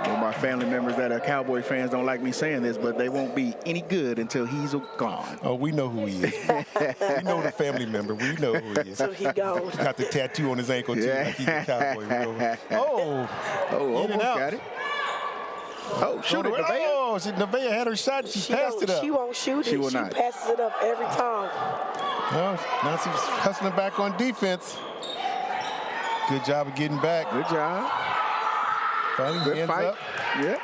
Well, my family members that are Cowboy fans don't like me saying this, but they won't be any good until he's gone. Oh, we know who he is. We know the family member. We know who he is. So he gone. Got the tattoo on his ankle, too, like he's a Cowboy. Almost got it. Oh, shoot it, Nevaeh. Oh, Nevaeh had her shot. She passed it up. She won't shoot it. She passes it up every time. Oh, now she's hustling back on defense. Good job of getting back. Good job. Finally, good hands fight. Up. Yeah.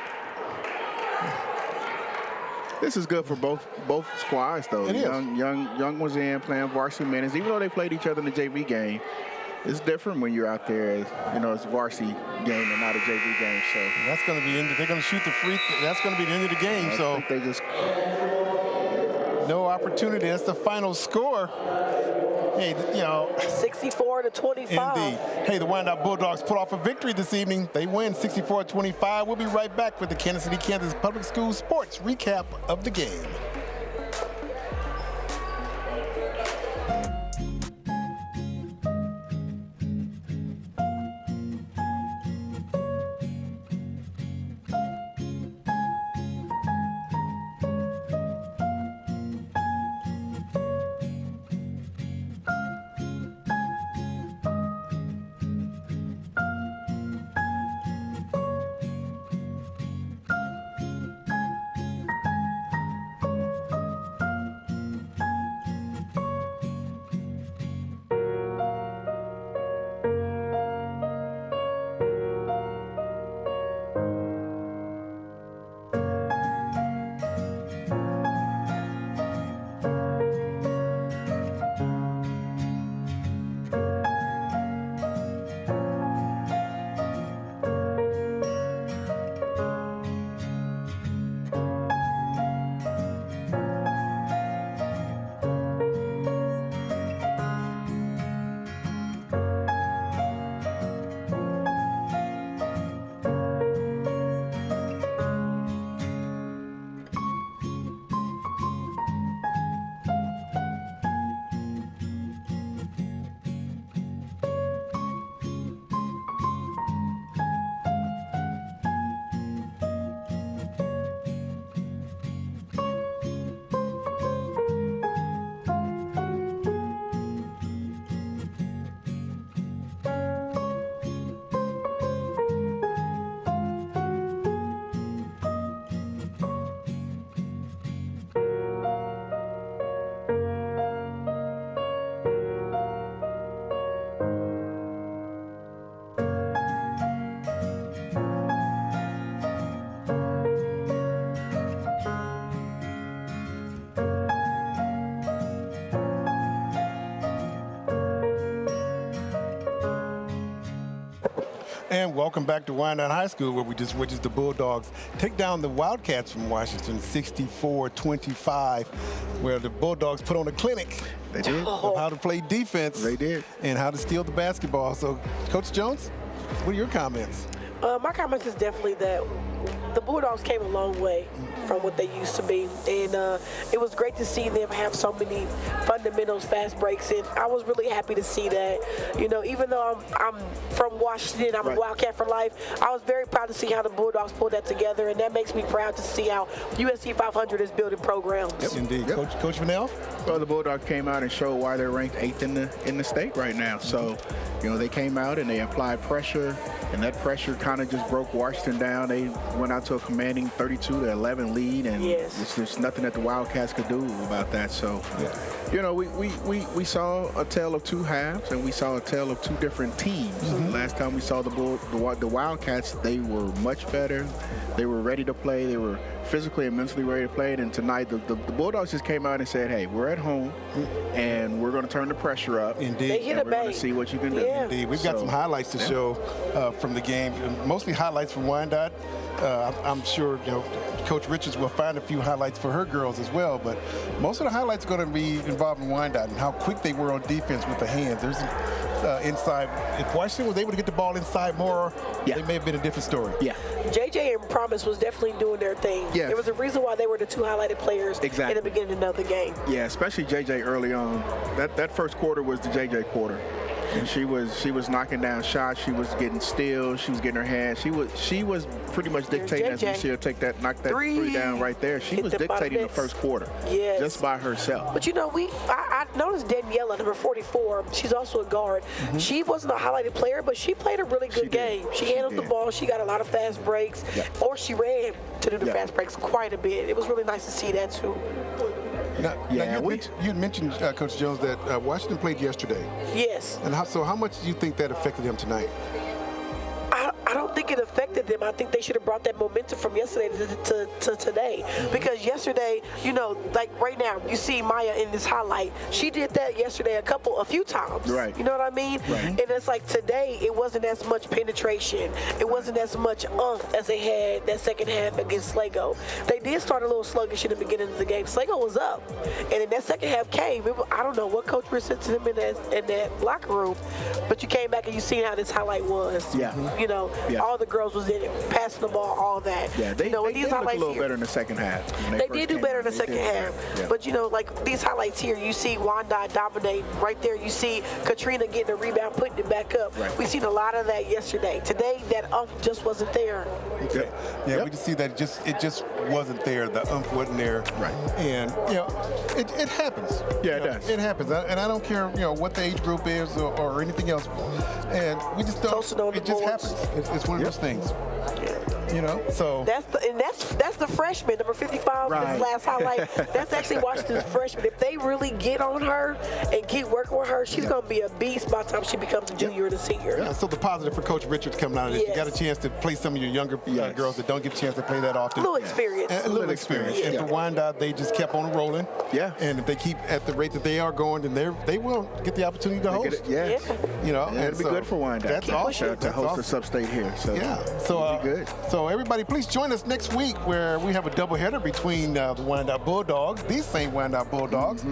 This is good for both squads, though. It is. Young was in playing varsity minutes, even though they played each other in the JV game. It's different when you're out there, you know, it's a varsity game and not a JV game. So that's going to be they're going to shoot the free. That's going to be the end of the game. So I think they just no opportunity. That's the final score. Hey, you know, 64-25. Indeed. Hey, the Wyandotte Bulldogs put off a victory this evening. They win 64-25. We'll be right back with the Kansas City, Kansas Public Schools sports recap of the game. and welcome back to Wyandotte High School, where we just witnessed the Bulldogs take down the Wildcats from Washington 64-25, where the Bulldogs put on a clinic. They did. Of how to play defense. They did. And how to steal the basketball. So, Coach Jones, what are your comments? My comments is definitely that the Bulldogs came a long way from what they used to be, and it was great to see them have so many fundamentals, fast breaks, and I was really happy to see that. You know, even though I'm from Washington, I'm a Wildcat for life, I was very proud to see how the Bulldogs pulled that together, and that makes me proud to see how USC 500 is building programs. Yep. Indeed. Yep. Coach Vanell? Well, the Bulldogs came out and showed why they're ranked 8th in the state right now. So, you know, they came out and they applied pressure, and that pressure kind of just broke Washington down. They went out to a commanding 32-11 lead, and there's nothing that the Wildcats could do about that. So, you know, we saw a tale of two halves, and we saw a tale of two different teams. Last time we saw the Wildcats, they were much better. They were ready to play. They were physically and mentally ready to play. And tonight, the Bulldogs just came out and said, hey, we're at home, and we're going to turn the pressure up. Indeed. And we're going to see what you can do. Indeed. We've got some highlights to show from the game, mostly highlights from Wyandotte. I'm sure, you know, Coach Richards will find a few highlights for her girls as well, but most of the highlights are going to be involving Wyandotte and how quick they were on defense with the hands. There's inside. If Washington was able to get the ball inside more, they may have been a different story. Yeah. JJ and Promise was definitely doing their thing. Yes. There was a reason why they were the two highlighted players in the beginning of the game. Yeah, especially JJ early on. That first quarter was the JJ quarter. And she was knocking down shots. She was getting steals. She was getting her hands. She was pretty much dictating as Michelle knock that three down right there. She was dictating the first quarter just by herself. But you know, I noticed Daniela, number 44. She's also a guard. She wasn't a highlighted player, but she played a really good game. She handled the ball. She got a lot of fast breaks, or she ran to do the fast breaks quite a bit. It was really nice to see that too. Now you mentioned, Coach Jones, that Washington played yesterday. Yes. And how much do you think that affected them tonight? I don't think it affected them. I think they should have brought that momentum from yesterday to today. Because yesterday, you know, like right now, you see Maya in this highlight. She did that yesterday a few times. Right. You know what I mean? Right. And it's like today, it wasn't as much penetration. It wasn't as much as they had that second half against Sligo. They did start a little sluggish in the beginning of the game. Sligo was up. And then that second half came. I don't know what Coach Rich said to them in that locker room, but you came back and you seen how this highlight was. Yeah. You know, all the girls was in it, passing the ball, all that. Yeah, they look a little better in the second half. They did do better in the second half. Yeah. But, you know, like these highlights here, you see Wyandotte dominate right there. You see Katrina getting a rebound, putting it back up. Right. We've seen a lot of that yesterday. Today, that just wasn't there. Okay. Yeah, we can see that it just wasn't there. The wasn't there. Right. And, you know, it happens. Yeah, it does. It happens. And I don't care, you know, what the age group is or anything else. And we just don't. It just happens. It's one of those things. You know, so that's the freshman, number 55, this last highlight. That's actually Washington's freshman. If they really get on her and keep working with her, she's going to be a beast by the time she becomes a junior and a senior. Yeah, so the positive for Coach Richards coming out of this, you got a chance to play some of your younger girls that don't get a chance to play that often. A little experience. A little experience. And for Wyandotte, they just kept on rolling. Yeah. And if they keep at the rate that they are going, then they will get the opportunity to host. You know, it'd be good for Wyandotte. That's awesome. To host a sub-state here. So so good. So everybody, please join us next week where we have a doubleheader between the Wyandotte Bulldogs, these same Wyandotte Bulldogs,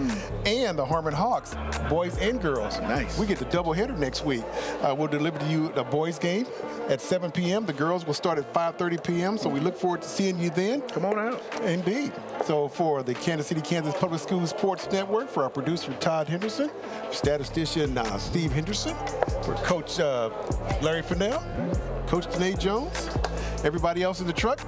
and the Harmon Hawks, boys and girls. Nice. We get the doubleheader next week. We'll deliver to you the boys game at 7 p.m. The girls will start at 5:30 p.m. So we look forward to seeing you then. Come on out. Indeed. So for the Kansas City, Kansas Public Schools Sports Network, for our producer Todd Henderson, statistician Steve Henderson, for Coach Larry Fennell, Coach Danae Jones, everybody else in the truck,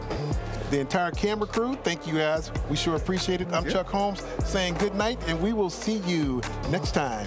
the entire camera crew, thank you guys. We sure appreciate it. I'm Chuck Holmes saying good night, and we will see you next time.